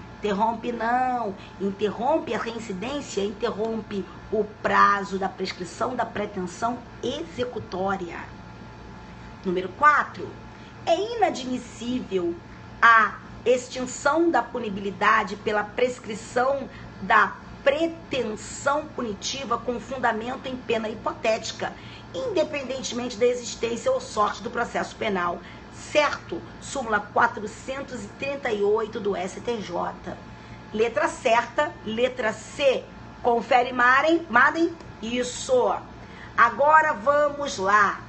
Interrompe a reincidência, interrompe o prazo da prescrição da pretensão executória. Número 4. É inadmissível a extinção da punibilidade pela prescrição da pretensão punitiva com fundamento em pena hipotética, independentemente da existência ou sorte do processo penal. Certo? Súmula 438 do STJ. Letra certa, letra C. Confere, Madem? Isso. Agora vamos lá.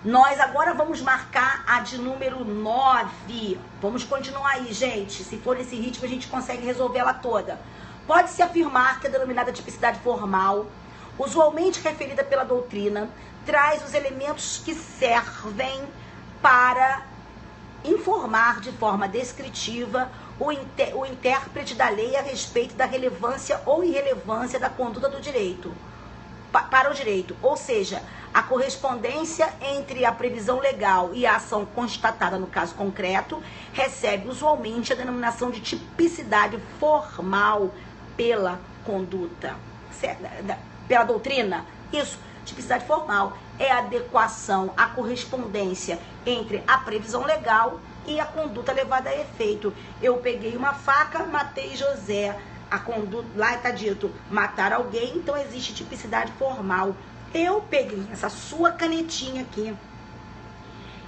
Nós agora vamos marcar a de número 9. Vamos continuar aí, gente. Se for nesse ritmo, a gente consegue resolver ela toda. Pode-se afirmar que a denominada tipicidade formal, usualmente referida pela doutrina, traz os elementos que servem para informar de forma descritiva o intérprete da lei a respeito da relevância ou irrelevância da conduta do direito, para o direito, ou seja, a correspondência entre a previsão legal e a ação constatada no caso concreto recebe usualmente a denominação de tipicidade formal pela conduta, pela doutrina. Isso, tipicidade formal é a adequação, a correspondência entre a previsão legal e a conduta levada a efeito. Eu peguei uma faca, matei José. A conduta, lá está dito matar alguém, então existe tipicidade formal. Eu peguei essa sua canetinha aqui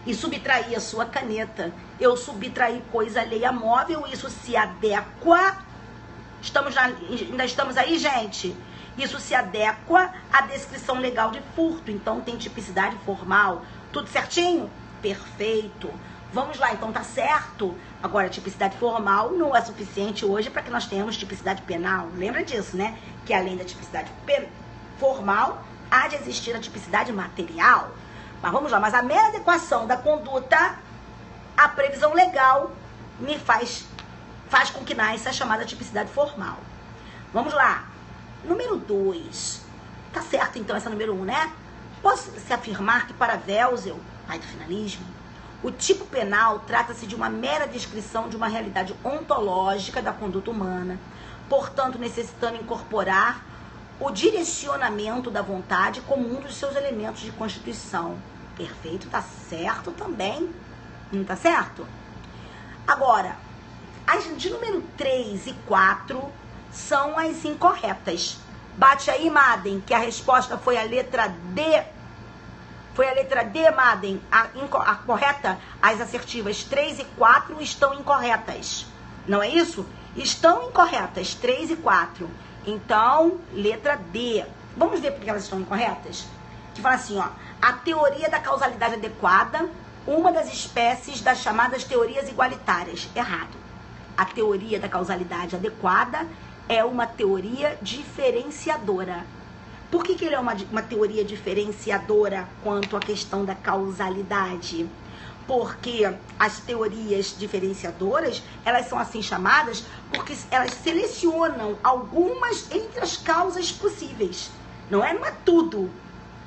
e subtraí a sua caneta. Eu subtraí coisa alheia móvel, isso se adequa. Ainda estamos aí, gente? Isso se adequa à descrição legal de furto, então tem tipicidade formal. Tudo certinho? Perfeito. Vamos lá, então tá certo. Agora, tipicidade formal não é suficiente hoje para que nós tenhamos tipicidade penal. Lembra disso, né? Que além da tipicidade formal, há de existir a tipicidade material. Mas vamos lá, mas a mera adequação da conduta à previsão legal me faz com que nasça a chamada tipicidade formal. Vamos lá. Número 2. Tá certo, então, essa número 1, né? Posso-se afirmar que para Welzel, pai do finalismo, o tipo penal trata-se de uma mera descrição de uma realidade ontológica da conduta humana, portanto, necessitando incorporar o direcionamento da vontade como um dos seus elementos de constituição. Perfeito, tá certo também. Não tá certo? Agora, as de número 3 e 4 são as incorretas. Bate aí, Madem, que a resposta foi a letra D. Foi a letra D, Madem. A correta, as assertivas 3 e 4 estão incorretas. Não é isso? Estão incorretas, 3 e 4. Então, letra D. Vamos ver porque elas estão incorretas? Que fala assim, ó. A teoria da causalidade adequada, uma das espécies das chamadas teorias igualitárias. Errado. A teoria da causalidade adequada é uma teoria diferenciadora. Por que ele é uma teoria diferenciadora quanto à questão da causalidade? Porque as teorias diferenciadoras, elas são assim chamadas porque elas selecionam algumas entre as causas possíveis. Não é tudo.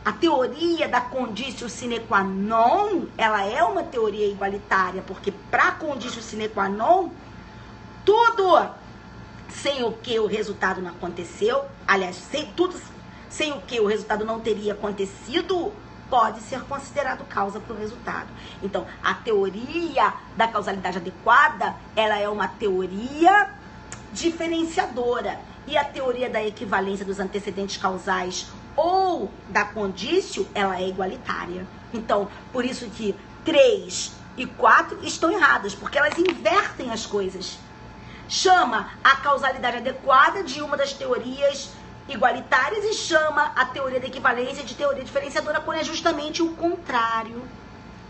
A teoria da conditio sine qua non, ela é uma teoria igualitária, porque para conditio sine qua non, tudo sem o que o resultado não aconteceu, aliás, sem o que o resultado não teria acontecido, pode ser considerado causa para o resultado. Então, a teoria da causalidade adequada, ela é uma teoria diferenciadora. E a teoria da equivalência dos antecedentes causais ou da condício, ela é igualitária. Então, por isso que 3 e 4 estão erradas, porque elas invertem as coisas. Chama a causalidade adequada de uma das teorias igualitárias e chama a teoria da equivalência de teoria diferenciadora, quando é justamente o contrário.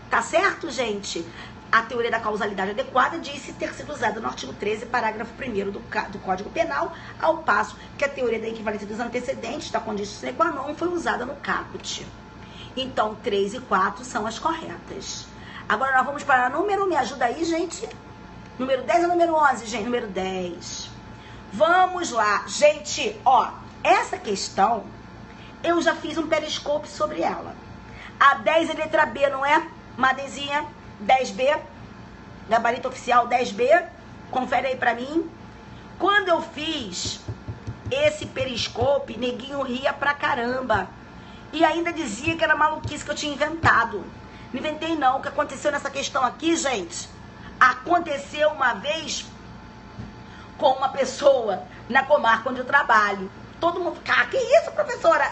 Tá certo, gente? A teoria da causalidade adequada disse ter sido usada no artigo 13, parágrafo 1º do Código Penal, ao passo que a teoria da equivalência dos antecedentes da conditio sine qua non foi usada no caput. Então, 3 e 4 são as corretas. Agora nós vamos para o número, me ajuda aí, gente. Número 10 ou número 11, gente? Número 10. Vamos lá. Gente, ó, essa questão, eu já fiz um periscope sobre ela. A 10 é letra B, não é, Madenzinha? 10B, gabarito oficial 10B, confere aí pra mim. Quando eu fiz esse periscope, neguinho ria pra caramba. E ainda dizia que era maluquice que eu tinha inventado. Não inventei não, o que aconteceu nessa questão aqui, gente, aconteceu uma vez com uma pessoa na comarca onde eu trabalho. Todo mundo, cara, que isso, professora?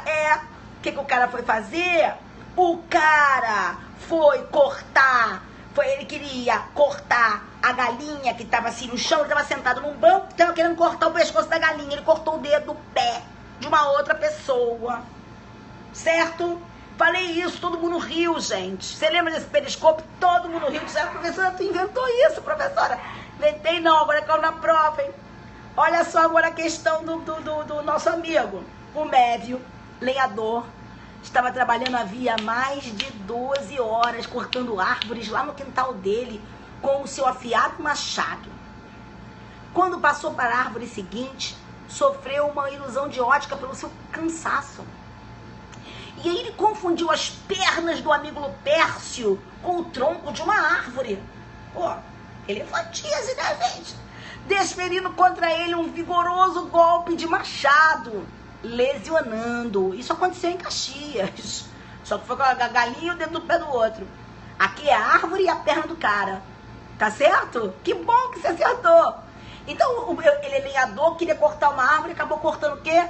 O que o cara foi fazer? O cara foi cortar, ele queria cortar a galinha que estava assim no chão, ele estava sentado num banco, estava querendo cortar o pescoço da galinha, ele cortou o dedo do pé de uma outra pessoa, certo? Falei isso, todo mundo riu, gente. Você lembra desse periscope? Todo mundo riu, disseram, professora, tu inventou isso, professora? Inventei não, agora caiu na prova, hein? Olha só agora a questão do nosso amigo, o Mévio, lenhador. Estava trabalhando havia mais de 12 horas, cortando árvores lá no quintal dele, com o seu afiado machado. Quando passou para a árvore seguinte, sofreu uma ilusão de ótica pelo seu cansaço. E aí ele confundiu as pernas do amigo Lupércio com o tronco de uma árvore. Pô, elefantíase, né, gente? Desferindo contra ele um vigoroso golpe de machado, lesionando. Isso aconteceu em Caxias. Só que foi com a galinha dentro do pé do outro. Aqui é a árvore e a perna do cara. Tá certo? Que bom que você acertou. Então, ele é lenhador, queria cortar uma árvore, acabou cortando o quê?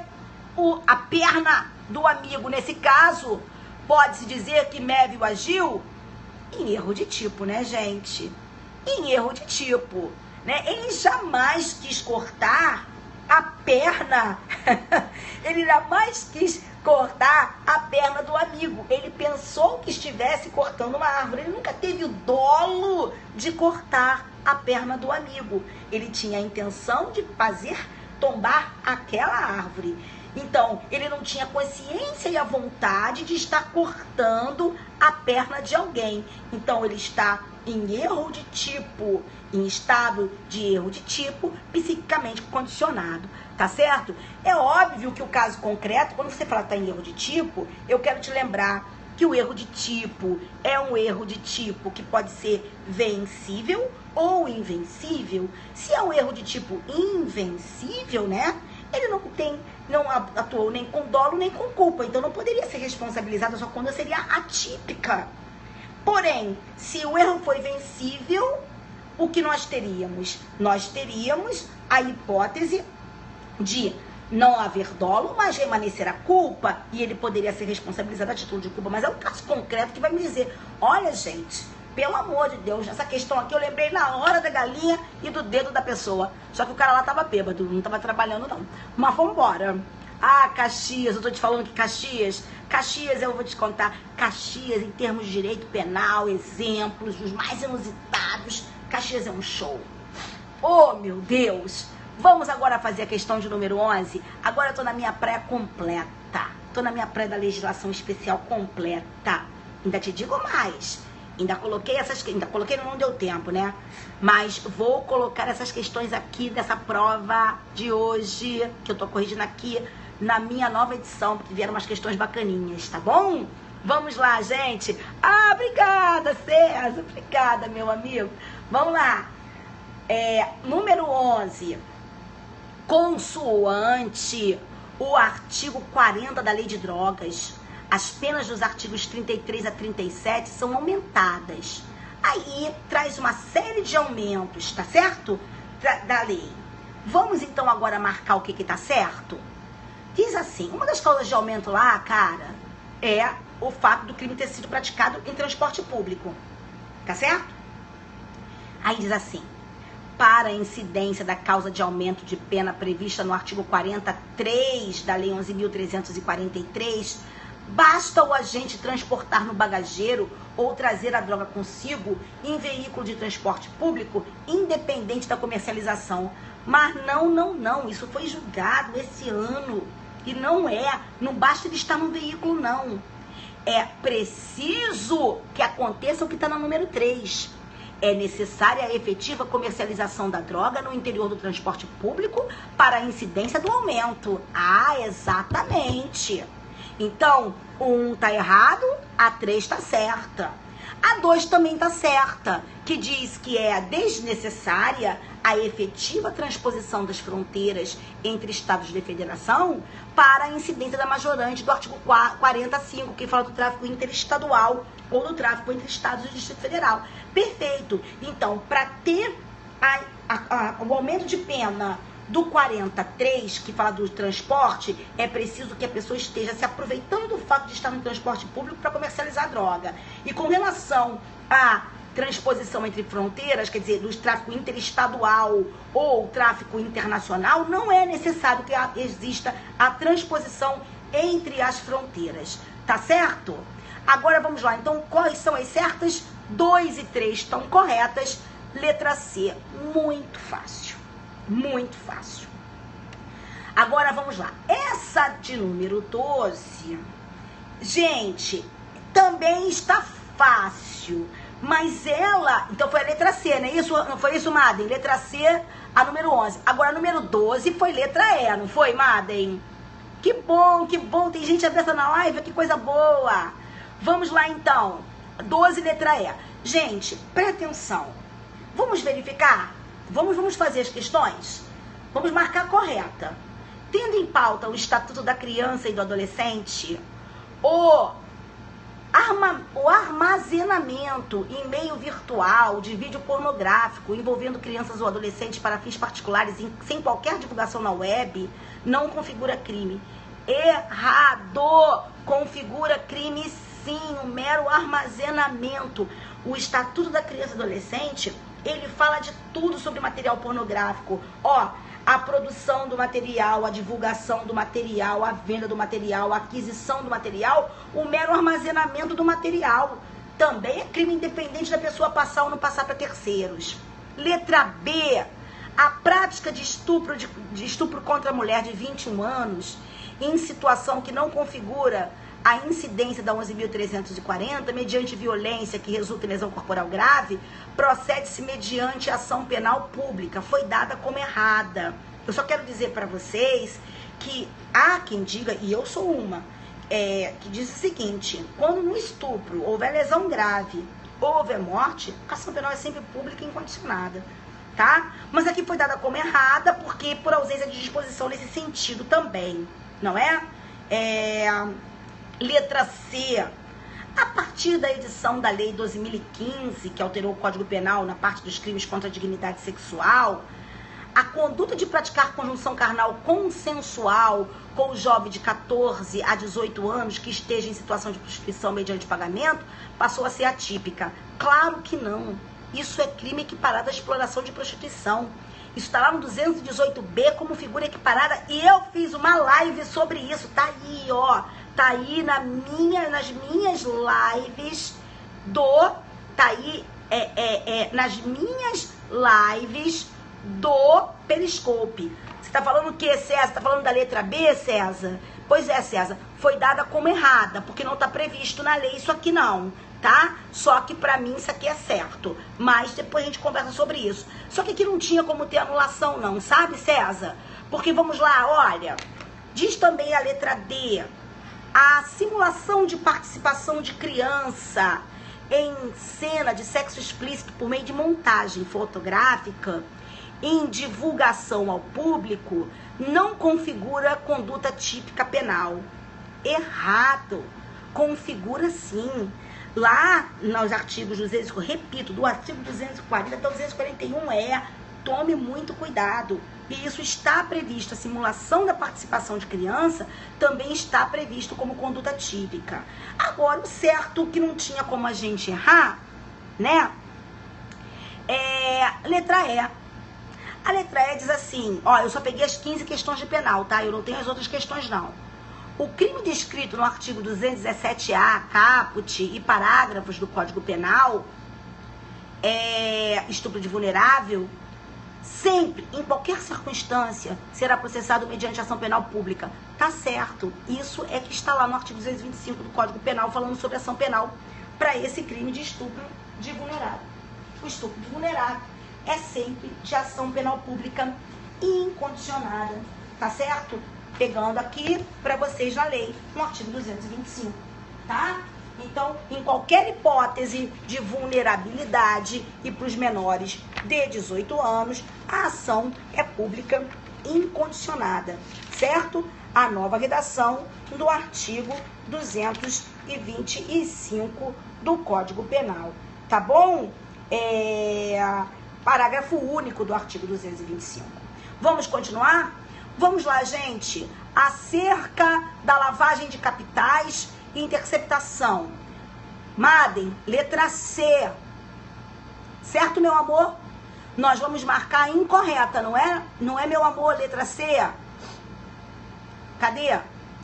A perna do amigo. Nesse caso, pode-se dizer que Mévio agiu em erro de tipo, né, gente? Em erro de tipo, né? Ele jamais quis cortar a perna. Ele jamais quis cortar a perna do amigo. Ele pensou que estivesse cortando uma árvore. Ele nunca teve o dolo de cortar a perna do amigo. Ele tinha a intenção de fazer tombar aquela árvore. Então, ele não tinha consciência e a vontade de estar cortando a perna de alguém. Então, ele está em erro de tipo, em estado de erro de tipo, psiquicamente condicionado, tá certo? É óbvio que o caso concreto, quando você fala que está em erro de tipo, eu quero te lembrar que o erro de tipo é um erro de tipo que pode ser vencível ou invencível. Se é um erro de tipo invencível, né? Ele não atuou nem com dolo nem com culpa, então não poderia ser responsabilizado, sua conduta seria atípica. Porém, se o erro foi vencível, o que nós teríamos? Nós teríamos a hipótese de não haver dolo, mas remanescer a culpa, e ele poderia ser responsabilizado a título de culpa. Mas é um caso concreto que vai me dizer, olha, gente, pelo amor de Deus, essa questão aqui eu lembrei na hora da galinha e do dedo da pessoa. Só que o cara lá tava bêbado, não tava trabalhando não. Mas vambora. Ah, Caxias, eu tô te falando que Caxias, eu vou te contar, Caxias em termos de direito penal, exemplos, os mais inusitados, Caxias é um show. Oh, meu Deus! Vamos agora fazer a questão de número 11? Agora eu tô na minha praia completa. Tô na minha praia da legislação especial completa. Ainda te digo mais. Ainda coloquei, não deu tempo, né? Mas vou colocar essas questões aqui dessa prova de hoje, que eu tô corrigindo aqui, na minha nova edição, porque vieram umas questões bacaninhas, tá bom? Vamos lá, gente. Ah, obrigada, César. Obrigada, meu amigo. Vamos lá. Número 11. Consoante o artigo 40 da Lei de Drogas, as penas dos artigos 33 a 37 são aumentadas. Aí traz uma série de aumentos, tá certo? Da lei. Vamos então agora marcar o que tá certo? Diz assim, uma das causas de aumento lá, cara, é o fato do crime ter sido praticado em transporte público. Tá certo? Aí diz assim, para a incidência da causa de aumento de pena prevista no artigo 43 da Lei 11.343, basta o agente transportar no bagageiro ou trazer a droga consigo em veículo de transporte público, independente da comercialização. Mas não, isso foi julgado esse ano. E não basta ele estar no veículo, não. É preciso que aconteça o que está no número 3. É necessária a efetiva comercialização da droga no interior do transporte público para a incidência do aumento. Ah, exatamente. Então, o 1 tá errado, a 3 tá certa. A 2 também tá certa, que diz que é desnecessária a efetiva transposição das fronteiras entre estados de federação para a incidência da majorante do artigo 45, que fala do tráfico interestadual ou do tráfico entre estados e o Distrito Federal. Perfeito. Então, para ter o aumento de pena do 43, que fala do transporte, é preciso que a pessoa esteja se aproveitando do fato de estar no transporte público para comercializar a droga. E com relação à transposição entre fronteiras, quer dizer, do tráfico interestadual ou tráfico internacional, não é necessário que exista a transposição entre as fronteiras. Tá certo? Agora vamos lá. Então, quais são as certas? 2 e 3 estão corretas. Letra C, muito fácil. Muito fácil. Agora vamos lá. Essa de número 12, gente, também está fácil. Mas ela, então foi a letra C, não é isso? Não foi isso, Madem? Letra C, a número 11. Agora a número 12 foi letra E, não foi, Madem? Que bom, que bom. Tem gente aberta na live, que coisa boa. Vamos lá então. 12, letra E. Gente, presta atenção. Vamos verificar? Vamos fazer as questões? Vamos marcar a correta. Tendo em pauta o Estatuto da Criança e do Adolescente, o armazenamento em meio virtual de vídeo pornográfico envolvendo crianças ou adolescentes para fins particulares sem qualquer divulgação na web não configura crime. Errado! Configura crime sim, um mero armazenamento. O Estatuto da Criança e Adolescente, ele fala de tudo sobre material pornográfico. Ó, a produção do material, a divulgação do material, a venda do material, a aquisição do material, o mero armazenamento do material. Também é crime independente da pessoa passar ou não passar para terceiros. Letra B, a prática de estupro contra a mulher de 21 anos, em situação que não configura a incidência da 11.340, mediante violência que resulta em lesão corporal grave, procede-se mediante ação penal pública. Foi dada como errada. Eu só quero dizer para vocês que há quem diga, e eu sou uma, que diz o seguinte: quando no estupro houver lesão grave ou houver morte, a ação penal é sempre pública e incondicionada, tá? Mas aqui foi dada como errada porque por ausência de disposição nesse sentido também, não é? Letra C. A partir da edição da Lei 12.015, que alterou o Código Penal na parte dos crimes contra a dignidade sexual, a conduta de praticar conjunção carnal consensual com o jovem de 14 a 18 anos que esteja em situação de prostituição mediante pagamento passou a ser atípica. Claro que não. Isso é crime equiparado à exploração de prostituição. Isso está lá no 218B como figura equiparada e eu fiz uma live sobre isso. Tá aí, ó. Tá aí nas minhas lives nas minhas lives do Periscope. Você tá falando o que, César? Tá falando da letra B, César? Pois é, César. Foi dada como errada, porque não tá previsto na lei isso aqui não, tá? Só que pra mim isso aqui é certo. Mas depois a gente conversa sobre isso. Só que aqui não tinha como ter anulação não, sabe, César? Porque vamos lá, olha. Diz também a letra D. A simulação de participação de criança em cena de sexo explícito por meio de montagem fotográfica em divulgação ao público não configura conduta típica penal. Errado. Configura sim. Lá nos artigos 200, repito, do artigo 240 até 241 tome muito cuidado. E isso está previsto, a simulação da participação de criança também está previsto como conduta típica. Agora, o certo que não tinha como a gente errar, né? Letra E. A letra E diz assim, ó, eu só peguei as 15 questões de penal, tá? Eu não tenho as outras questões, não. O crime descrito no artigo 217A, caput e parágrafos do Código Penal, estupro de vulnerável, sempre, em qualquer circunstância, será processado mediante ação penal pública. Tá certo. Isso é que está lá no artigo 225 do Código Penal, falando sobre ação penal para esse crime de estupro de vulnerável. O estupro de vulnerável é sempre de ação penal pública incondicionada. Tá certo? Pegando aqui para vocês na lei, no artigo 225. Tá? Então, em qualquer hipótese de vulnerabilidade e para os menores de 18 anos, a ação é pública incondicionada, certo? A nova redação do artigo 225 do Código Penal, tá bom? Parágrafo único do artigo 225. Vamos continuar? Vamos lá, gente. Acerca da lavagem de capitais e interceptação. Madem, letra C. Certo, meu amor? Nós vamos marcar a incorreta, não é? Não é, meu amor, letra C? Cadê?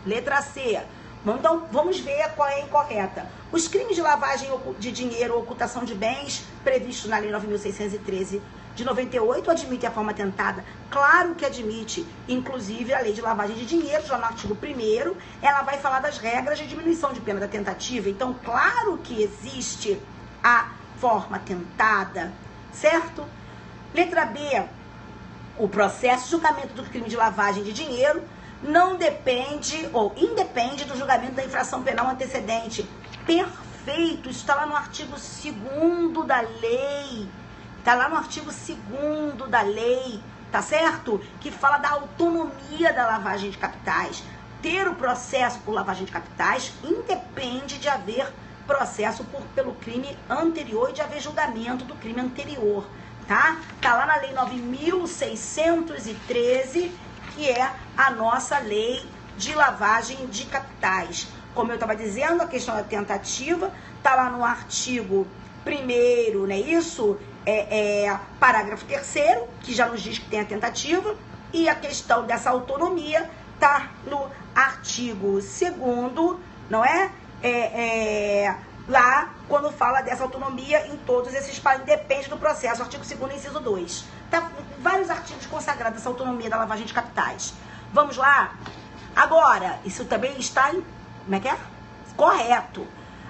Letra C. Então, vamos ver qual é a incorreta. Os crimes de lavagem de dinheiro ou ocultação de bens previstos na Lei 9.613 de 98 admitem a forma tentada? Claro que admite. Inclusive, a Lei de Lavagem de Dinheiro, já no artigo 1º, ela vai falar das regras de diminuição de pena da tentativa. Então, claro que existe a forma tentada, certo? Letra B. O processo de julgamento do crime de lavagem de dinheiro não depende ou independe do julgamento da infração penal antecedente. Perfeito, isso está lá no artigo 2º da lei. Está lá no artigo 2º da lei, tá certo? Que fala da autonomia da lavagem de capitais. Ter o processo por lavagem de capitais independe de haver processo pelo crime anterior e de haver julgamento do crime anterior, tá? Tá lá na Lei 9.613, que é a nossa lei de lavagem de capitais. Como eu estava dizendo, a questão da tentativa tá lá no artigo 1º, não é isso? Parágrafo 3º, que já nos diz que tem a tentativa, e a questão dessa autonomia tá no artigo 2º, não é? Lá, quando fala dessa autonomia em todos esses países, depende do processo, artigo 2º, inciso 2. Tá vários artigos consagrados essa autonomia da lavagem de capitais. Vamos lá? Agora, isso também está em... Como é que é? Correto.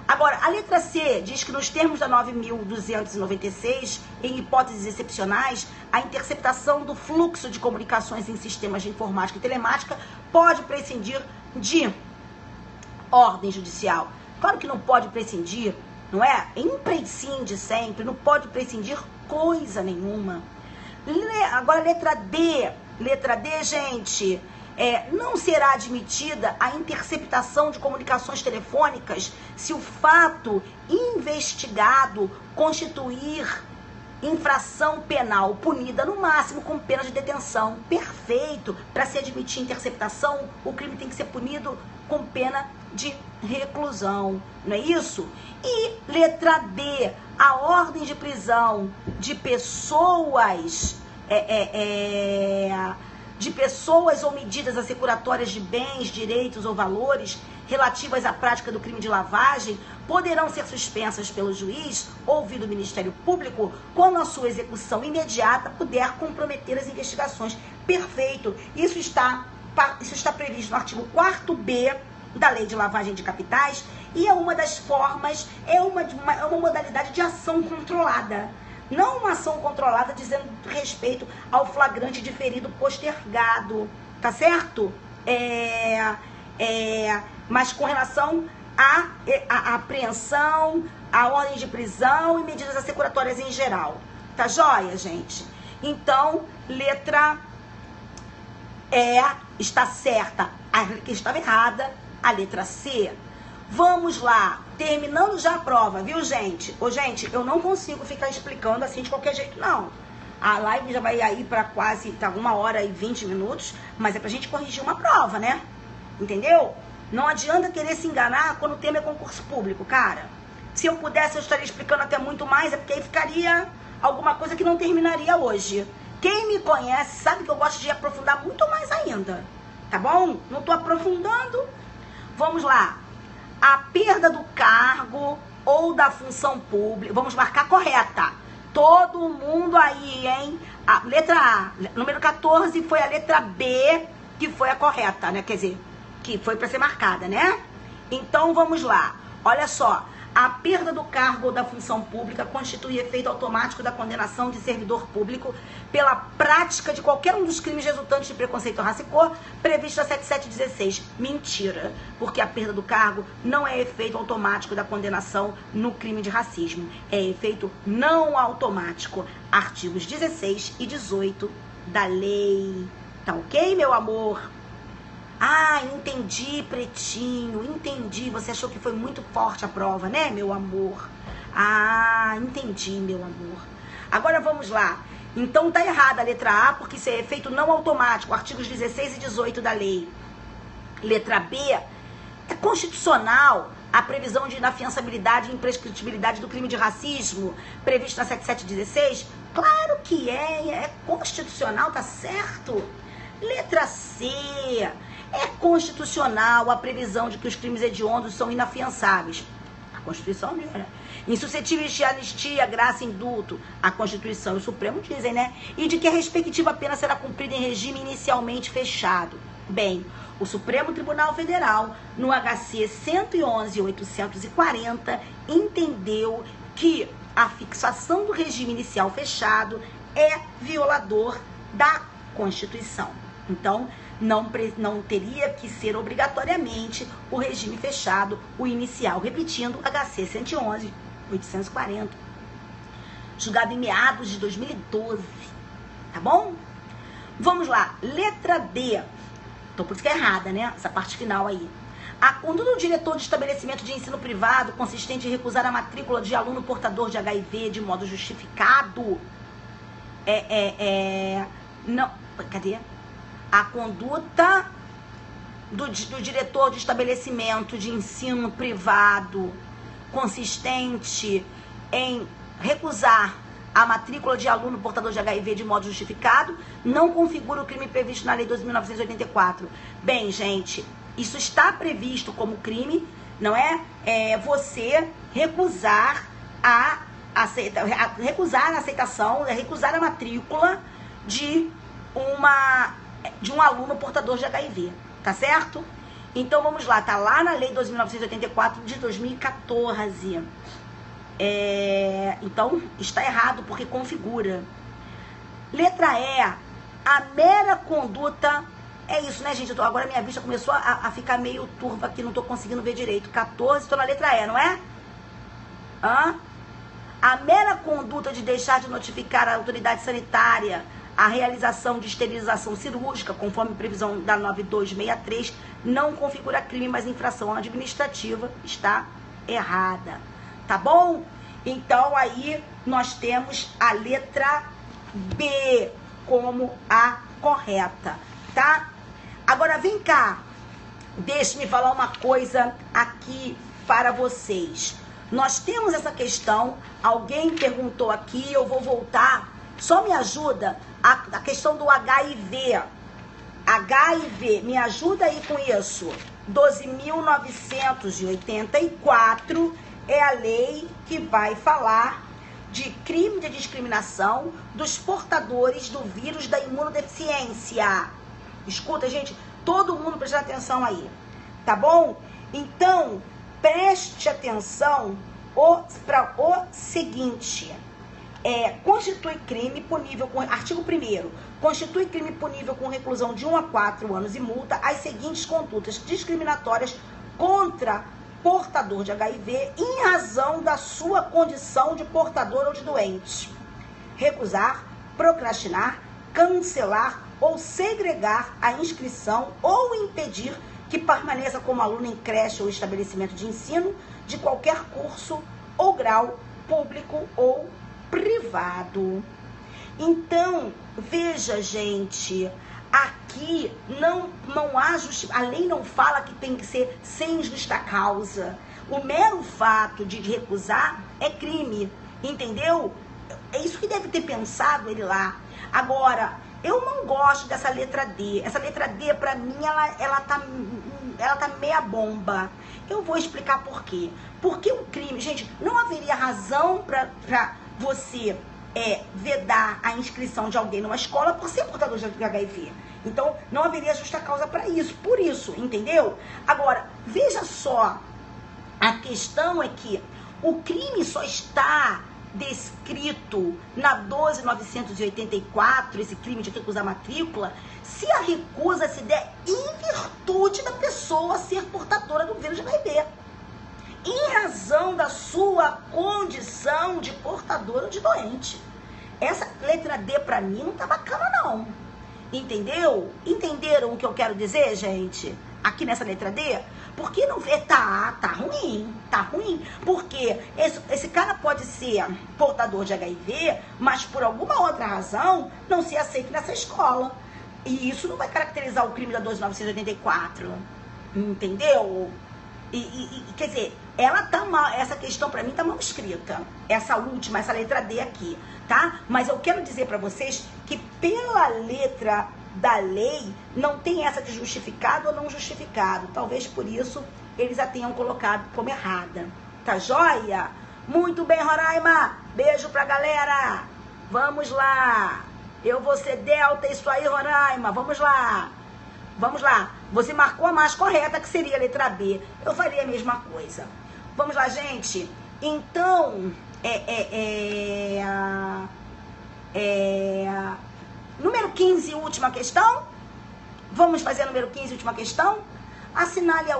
Agora, a letra C diz que nos termos da 9.296, em hipóteses excepcionais, a interceptação do fluxo de comunicações em sistemas de informática e telemática pode prescindir de ordem judicial. Claro que não pode prescindir, não é? Imprescinde sempre, não pode prescindir coisa nenhuma. Agora, letra D. Letra D, gente... não será admitida a interceptação de comunicações telefônicas se o fato investigado constituir infração penal punida no máximo com pena de detenção. Perfeito. Para se admitir interceptação, o crime tem que ser punido com pena de reclusão. Não é isso? E letra D, a ordem de prisão de pessoas ou medidas assecuratórias de bens, direitos ou valores relativas à prática do crime de lavagem poderão ser suspensas pelo juiz, ouvido o Ministério Público, quando a sua execução imediata puder comprometer as investigações. Perfeito. Isso está previsto no artigo 4º da Lei de Lavagem de Capitais e é uma das formas, é uma modalidade de ação controlada. Não uma ação controlada dizendo respeito ao flagrante diferido postergado, tá certo? Mas com relação à apreensão, à ordem de prisão e medidas assecuratórias em geral. Tá joia, gente? Então, letra E está certa, a que estava errada, a letra C. Vamos lá, terminando já a prova, viu, gente? Ô, gente, eu não consigo ficar explicando assim de qualquer jeito, não. A live já vai aí para quase 1h20 minutos, mas é pra gente corrigir uma prova, né? Entendeu? Não adianta querer se enganar quando o tema é concurso público, cara. Se eu pudesse, eu estaria explicando até muito mais, é porque aí ficaria alguma coisa que não terminaria hoje. Quem me conhece sabe que eu gosto de aprofundar muito mais ainda, tá bom? Não tô aprofundando. Vamos lá. A perda do cargo ou da função pública. Vamos marcar correta. Todo mundo aí, hein? A letra A, número 14, foi a letra B que foi a correta, né? Quer dizer, que foi para ser marcada, né? Então, vamos lá. Olha só. A perda do cargo ou da função pública constitui efeito automático da condenação de servidor público pela prática de qualquer um dos crimes resultantes de preconceito, raça e cor, previsto a 7716. Mentira, porque a perda do cargo não é efeito automático da condenação no crime de racismo. É efeito não automático. Artigos 16 e 18 da lei. Tá ok, meu amor? Ah, entendi, pretinho, entendi. Você achou que foi muito forte a prova, né, meu amor? Ah, entendi, meu amor. Agora vamos lá. Então tá errada a letra A, porque isso é efeito não automático, artigos 16 e 18 da lei. Letra B, é constitucional a previsão de inafiançabilidade e imprescritibilidade do crime de racismo previsto na 7716? Claro que é constitucional, tá certo? Letra C, é constitucional a previsão de que os crimes hediondos são inafiançáveis. A Constituição diz, né? Insuscetíveis de anistia, graça e indulto. A Constituição e o Supremo dizem, né? E de que a respectiva pena será cumprida em regime inicialmente fechado. Bem, o Supremo Tribunal Federal, no HC 111.840, entendeu que a fixação do regime inicial fechado é violador da Constituição. Então, não teria que ser obrigatoriamente o regime fechado, o inicial. Repetindo, HC 111.840, julgado em meados de 2012. Tá bom? Vamos lá. Letra D. Então, por isso que é errada, né? Essa parte final aí. A conduta do diretor de estabelecimento de ensino privado consistente em recusar a matrícula de aluno portador de HIV de modo justificado. Não. Cadê? A conduta do diretor de estabelecimento de ensino privado consistente em recusar a matrícula de aluno portador de HIV de modo justificado não configura o crime previsto na Lei 2.984. Bem, gente, isso está previsto como crime, não é? Você recusar a aceitação, recusar a matrícula de um aluno portador de HIV, tá certo? Então vamos lá, tá lá na Lei 2.984 de 2014. Então está errado porque configura. Letra E, a mera conduta. É isso, né, gente? Agora minha vista começou a ficar meio turva aqui, não tô conseguindo ver direito. 14, tô na letra E, não é? A mera conduta de deixar de notificar a autoridade sanitária a realização de esterilização cirúrgica, conforme previsão da 9263, não configura crime, mas infração administrativa está errada. Tá bom? Então aí nós temos a letra B como a correta, tá? Agora vem cá, deixe-me falar uma coisa aqui para vocês. Nós temos essa questão, alguém perguntou aqui, eu vou voltar, só me ajuda a questão do HIV. HIV, me ajuda aí com isso. 12.984 é a lei que vai falar de crime de discriminação dos portadores do vírus da imunodeficiência. Escuta, gente, todo mundo presta atenção aí, tá bom? Então, preste atenção para o seguinte. Constitui crime punível com... Artigo 1º. Constitui crime punível com reclusão de 1 a 4 anos e multa as seguintes condutas discriminatórias contra portador de HIV em razão da sua condição de portador ou de doente: recusar, procrastinar, cancelar ou segregar a inscrição ou impedir que permaneça como aluno em creche ou estabelecimento de ensino de qualquer curso ou grau público ou privado. Então, veja, gente, aqui não há a lei não fala que tem que ser sem justa causa. O mero fato de recusar é crime, entendeu? É isso que deve ter pensado ele lá. Agora, eu não gosto dessa letra D. Essa letra D, pra mim, ela tá meia bomba. Eu vou explicar por quê. Porque o crime, gente, não haveria razão pra você vedar a inscrição de alguém numa escola por ser portador de HIV. Então, não haveria justa causa para isso. Por isso, entendeu? Agora, veja só. A questão é que o crime só está descrito na 12.984, esse crime de recusar matrícula, se a recusa se der em virtude da pessoa ser portadora do vírus de HIV. Em razão da sua condição de portador ou de doente. Essa letra D pra mim não tá bacana não. Entendeu? Entenderam o que eu quero dizer, gente? Aqui nessa letra D? Porque não vê, tá ruim. Porque esse cara pode ser portador de HIV, mas por alguma outra razão não se aceita nessa escola. E isso não vai caracterizar o crime da 12.984. Entendeu? Quer dizer, ela tá mal, essa questão pra mim tá mal escrita. Essa última, essa letra D aqui, tá? Mas eu quero dizer pra vocês que pela letra da lei não tem essa de justificado ou não justificado. Talvez por isso eles a tenham colocado como errada. Tá joia? Muito bem, Roraima. Beijo pra galera. Vamos lá. Eu vou ser delta, isso aí, Roraima. Vamos lá. Você marcou a mais correta, que seria a letra B. Eu faria a mesma coisa. Vamos lá, gente. Então, número 15, última questão. Vamos fazer a número 15, última questão. Assinale a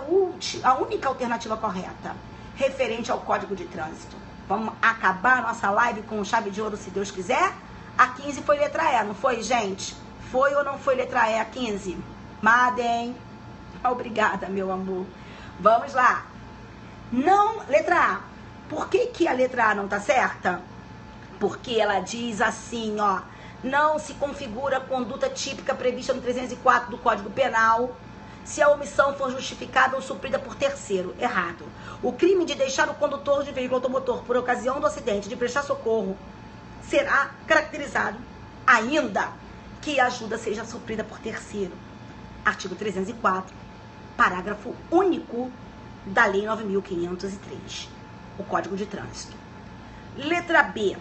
única alternativa correta, referente ao Código de Trânsito. Vamos acabar a nossa live com chave de ouro, se Deus quiser. A 15 foi letra E, não foi, gente? Foi ou não foi letra E a 15? Madem. Obrigada, meu amor. Vamos lá. Não, letra A. Por que a letra A não tá certa? Porque ela diz assim, ó: não se configura conduta típica prevista no 304 do Código Penal se a omissão for justificada ou suprida por terceiro. Errado. O crime de deixar o condutor de veículo automotor por ocasião do acidente de prestar socorro será caracterizado ainda que a ajuda seja suprida por terceiro. Artigo 304, parágrafo único da Lei 9.503, o Código de Trânsito. Letra B.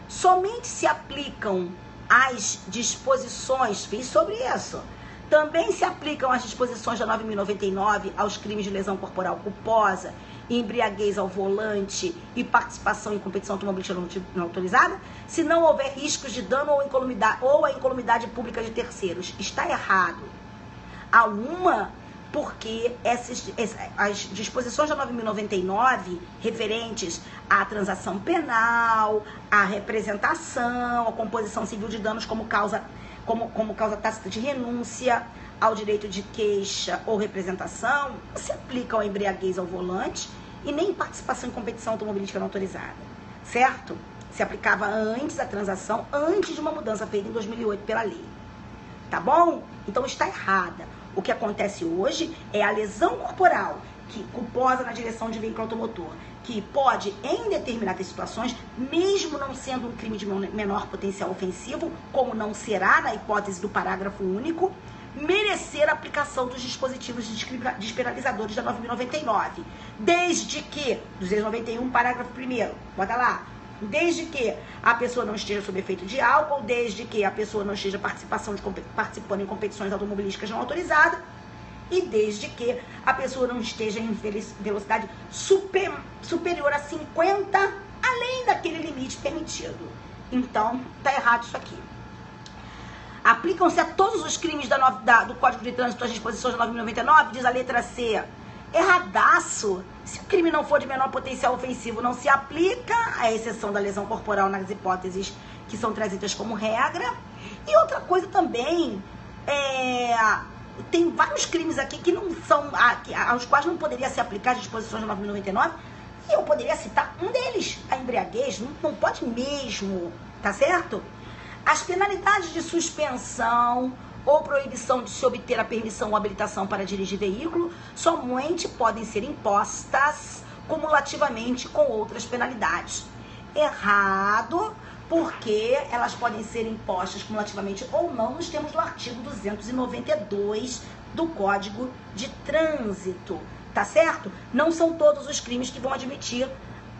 Somente se aplicam as disposições, fiz sobre isso, também se aplicam as disposições da 9.099 aos crimes de lesão corporal culposa, embriaguez ao volante e participação em competição automobilística não autorizada, se não houver riscos de dano ou a incolumidade pública de terceiros. Está errado. Há uma, porque as disposições da 9.099 referentes à transação penal, à representação, à composição civil de danos como causa tácita de renúncia, ao direito de queixa ou representação, não se aplicam a embriaguez ao volante e nem participação em competição automobilística não autorizada. certo? Se aplicava antes da transação, antes de uma mudança feita em 2008 pela lei. Tá bom? Então está errada. O que acontece hoje é a lesão corporal culposa na direção de veículo automotor, que pode, em determinadas situações, mesmo não sendo um crime de menor potencial ofensivo, como não será na hipótese do parágrafo único, merecer a aplicação dos dispositivos despenalizadores da 9.099, desde que, 291, parágrafo 1º, bota lá, desde que a pessoa não esteja sob efeito de álcool, desde que a pessoa não esteja participando em competições automobilísticas não autorizadas, e desde que a pessoa não esteja em velocidade superior a 50, além daquele limite permitido. Então, tá errado isso aqui. Aplicam-se a todos os crimes do Código de Trânsito as disposições da 9.099, diz a letra C. Erradaço. Se o crime não for de menor potencial ofensivo, não se aplica, à exceção da lesão corporal nas hipóteses que são trazidas como regra. E outra coisa também, tem vários crimes aqui que não são, aos quais não poderia se aplicar as disposições da 9.099, e eu poderia citar um deles, a embriaguez, não pode mesmo, tá certo? As penalidades de suspensão ou proibição de se obter a permissão ou habilitação para dirigir veículo somente podem ser impostas cumulativamente com outras penalidades. Errado, porque elas podem ser impostas cumulativamente ou não nos termos do artigo 292 do Código de Trânsito, tá certo? Não são todos os crimes que vão admitir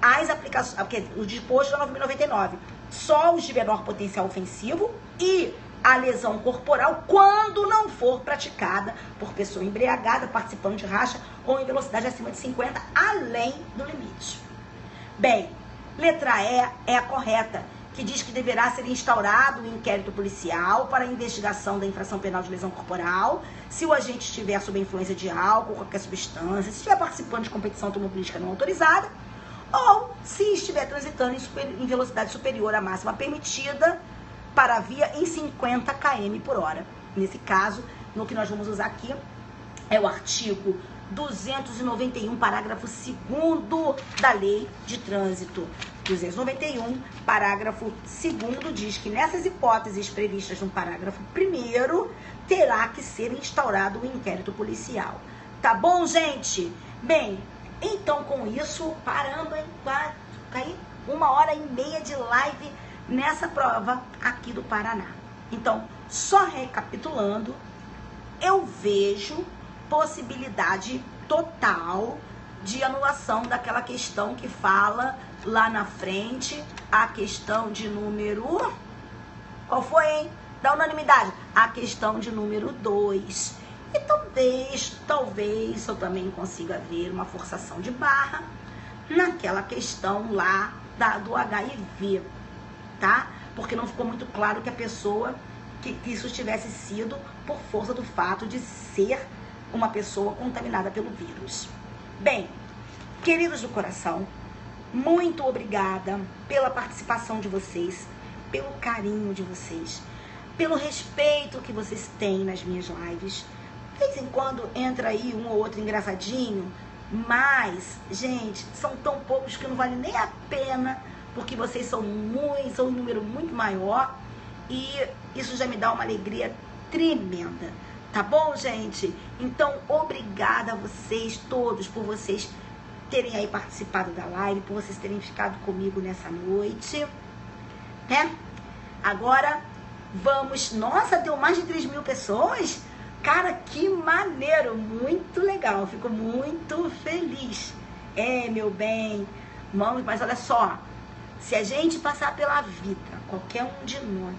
as aplicações, o disposto da 9.099, só os de menor potencial ofensivo e a lesão corporal quando não for praticada por pessoa embriagada, participando de racha ou em velocidade acima de 50, além do limite. Bem, letra E é a correta, que diz que deverá ser instaurado um inquérito policial para a investigação da infração penal de lesão corporal, se o agente estiver sob a influência de álcool ou qualquer substância, se estiver participando de competição automobilística não autorizada, ou se estiver transitando em velocidade superior à máxima permitida para a via em 50 km por hora. Nesse caso, no que nós vamos usar aqui é o artigo 291, parágrafo 2º da Lei de Trânsito. 291, parágrafo 2º, diz que nessas hipóteses previstas no parágrafo 1º, terá que ser instaurado um inquérito policial. Tá bom, gente? Bem, então com isso, parando em 1h30 de live nessa prova aqui do Paraná. Então, só recapitulando, eu vejo possibilidade total de anulação daquela questão que fala lá na frente, a questão de número... Qual foi, hein? Da unanimidade. A questão de número 2. E talvez eu também consiga ver uma forçação de barra naquela questão lá do HIV, tá? Porque não ficou muito claro que a pessoa, que isso tivesse sido por força do fato de ser uma pessoa contaminada pelo vírus. Bem, queridos do coração, muito obrigada pela participação de vocês, pelo carinho de vocês, pelo respeito que vocês têm nas minhas lives. De vez em quando entra aí um ou outro engraçadinho, mas, gente, são tão poucos que não vale nem a pena, porque vocês são um número muito maior e isso já me dá uma alegria tremenda. Tá bom, gente? Então, obrigada a vocês todos por vocês terem aí participado da live, por vocês terem ficado comigo nessa noite, né? Agora, vamos... Nossa, deu mais de 3.000 pessoas? Cara, que maneiro! Muito legal, fico muito feliz. Meu bem, vamos, mas olha só, se a gente passar pela vida, qualquer um de nós,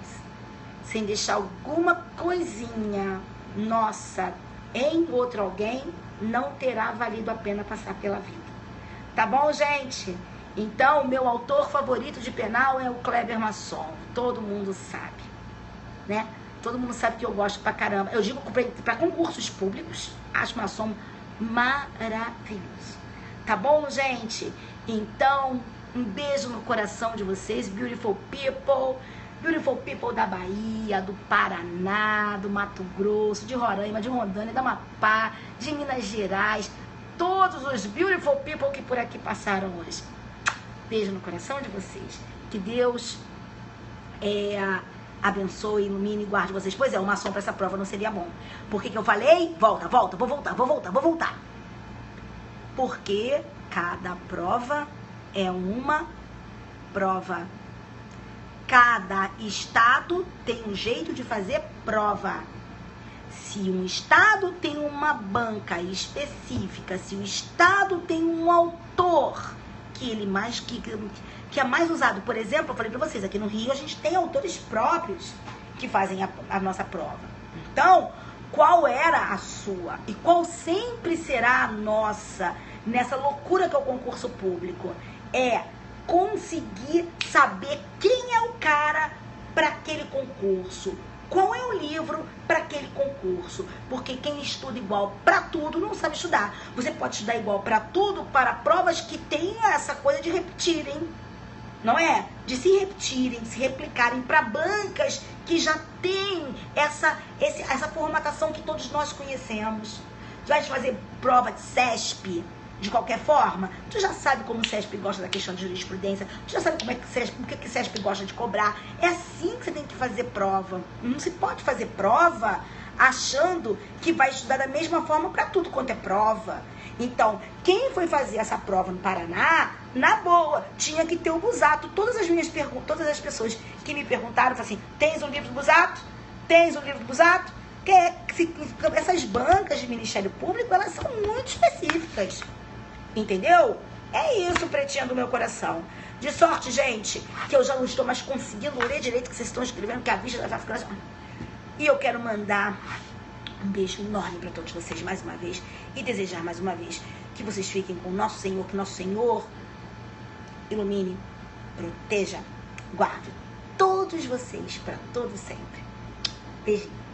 sem deixar alguma coisinha nossa em outro alguém, não terá valido a pena passar pela vida. Tá bom, gente? Então, meu autor favorito de penal é o Kleber Masson. Todo mundo sabe, né? Todo mundo sabe que eu gosto pra caramba. Eu digo pra concursos públicos, acho Masson maravilhoso. Tá bom, gente? Então, um beijo no coração de vocês, beautiful people. Beautiful people da Bahia, do Paraná, do Mato Grosso, de Roraima, de Rondônia, da Amapá, de Minas Gerais. Todos os beautiful people que por aqui passaram hoje. Beijo no coração de vocês. Que Deus abençoe, ilumine e guarde vocês. Pois é, uma ação para essa prova não seria bom. Por que eu falei? Volta, vou voltar. Porque cada prova é uma prova. Cada estado tem um jeito de fazer prova. Se um estado tem uma banca específica, se o estado tem um autor que é mais usado, por exemplo, eu falei pra vocês, aqui no Rio a gente tem autores próprios que fazem a nossa prova. Então, qual era a sua e qual sempre será a nossa nessa loucura que é o concurso público? É conseguir saber quem é o cara para aquele concurso. Qual é o livro para aquele concurso? Porque quem estuda igual para tudo não sabe estudar. Você pode estudar igual para tudo para provas que têm essa coisa de repetirem, não é? De se repetirem, se replicarem para bancas que já têm essa formatação que todos nós conhecemos. Tu vai fazer prova de CESP de qualquer forma, tu já sabe como o CESP gosta da questão de jurisprudência, tu já sabe o que o CESP gosta de cobrar. É assim que você tem que fazer prova. Não se pode fazer prova achando que vai estudar da mesma forma para tudo quanto é prova. Então, quem foi fazer essa prova no Paraná, na boa, tinha que ter o Busato. Todas as pessoas que me perguntaram, falaram assim, tens um livro do Busato? Tens um livro do Busato? Essas bancas de Ministério Público, elas são muito específicas. Entendeu? É isso, pretinha do meu coração. De sorte, gente, que eu já não estou mais conseguindo ler direito o que vocês estão escrevendo, que a vista já está ficando assim. E eu quero mandar um beijo enorme para todos vocês mais uma vez e desejar mais uma vez que vocês fiquem com o nosso Senhor, que nosso Senhor ilumine, proteja, guarde todos vocês para todo sempre. Beijinho.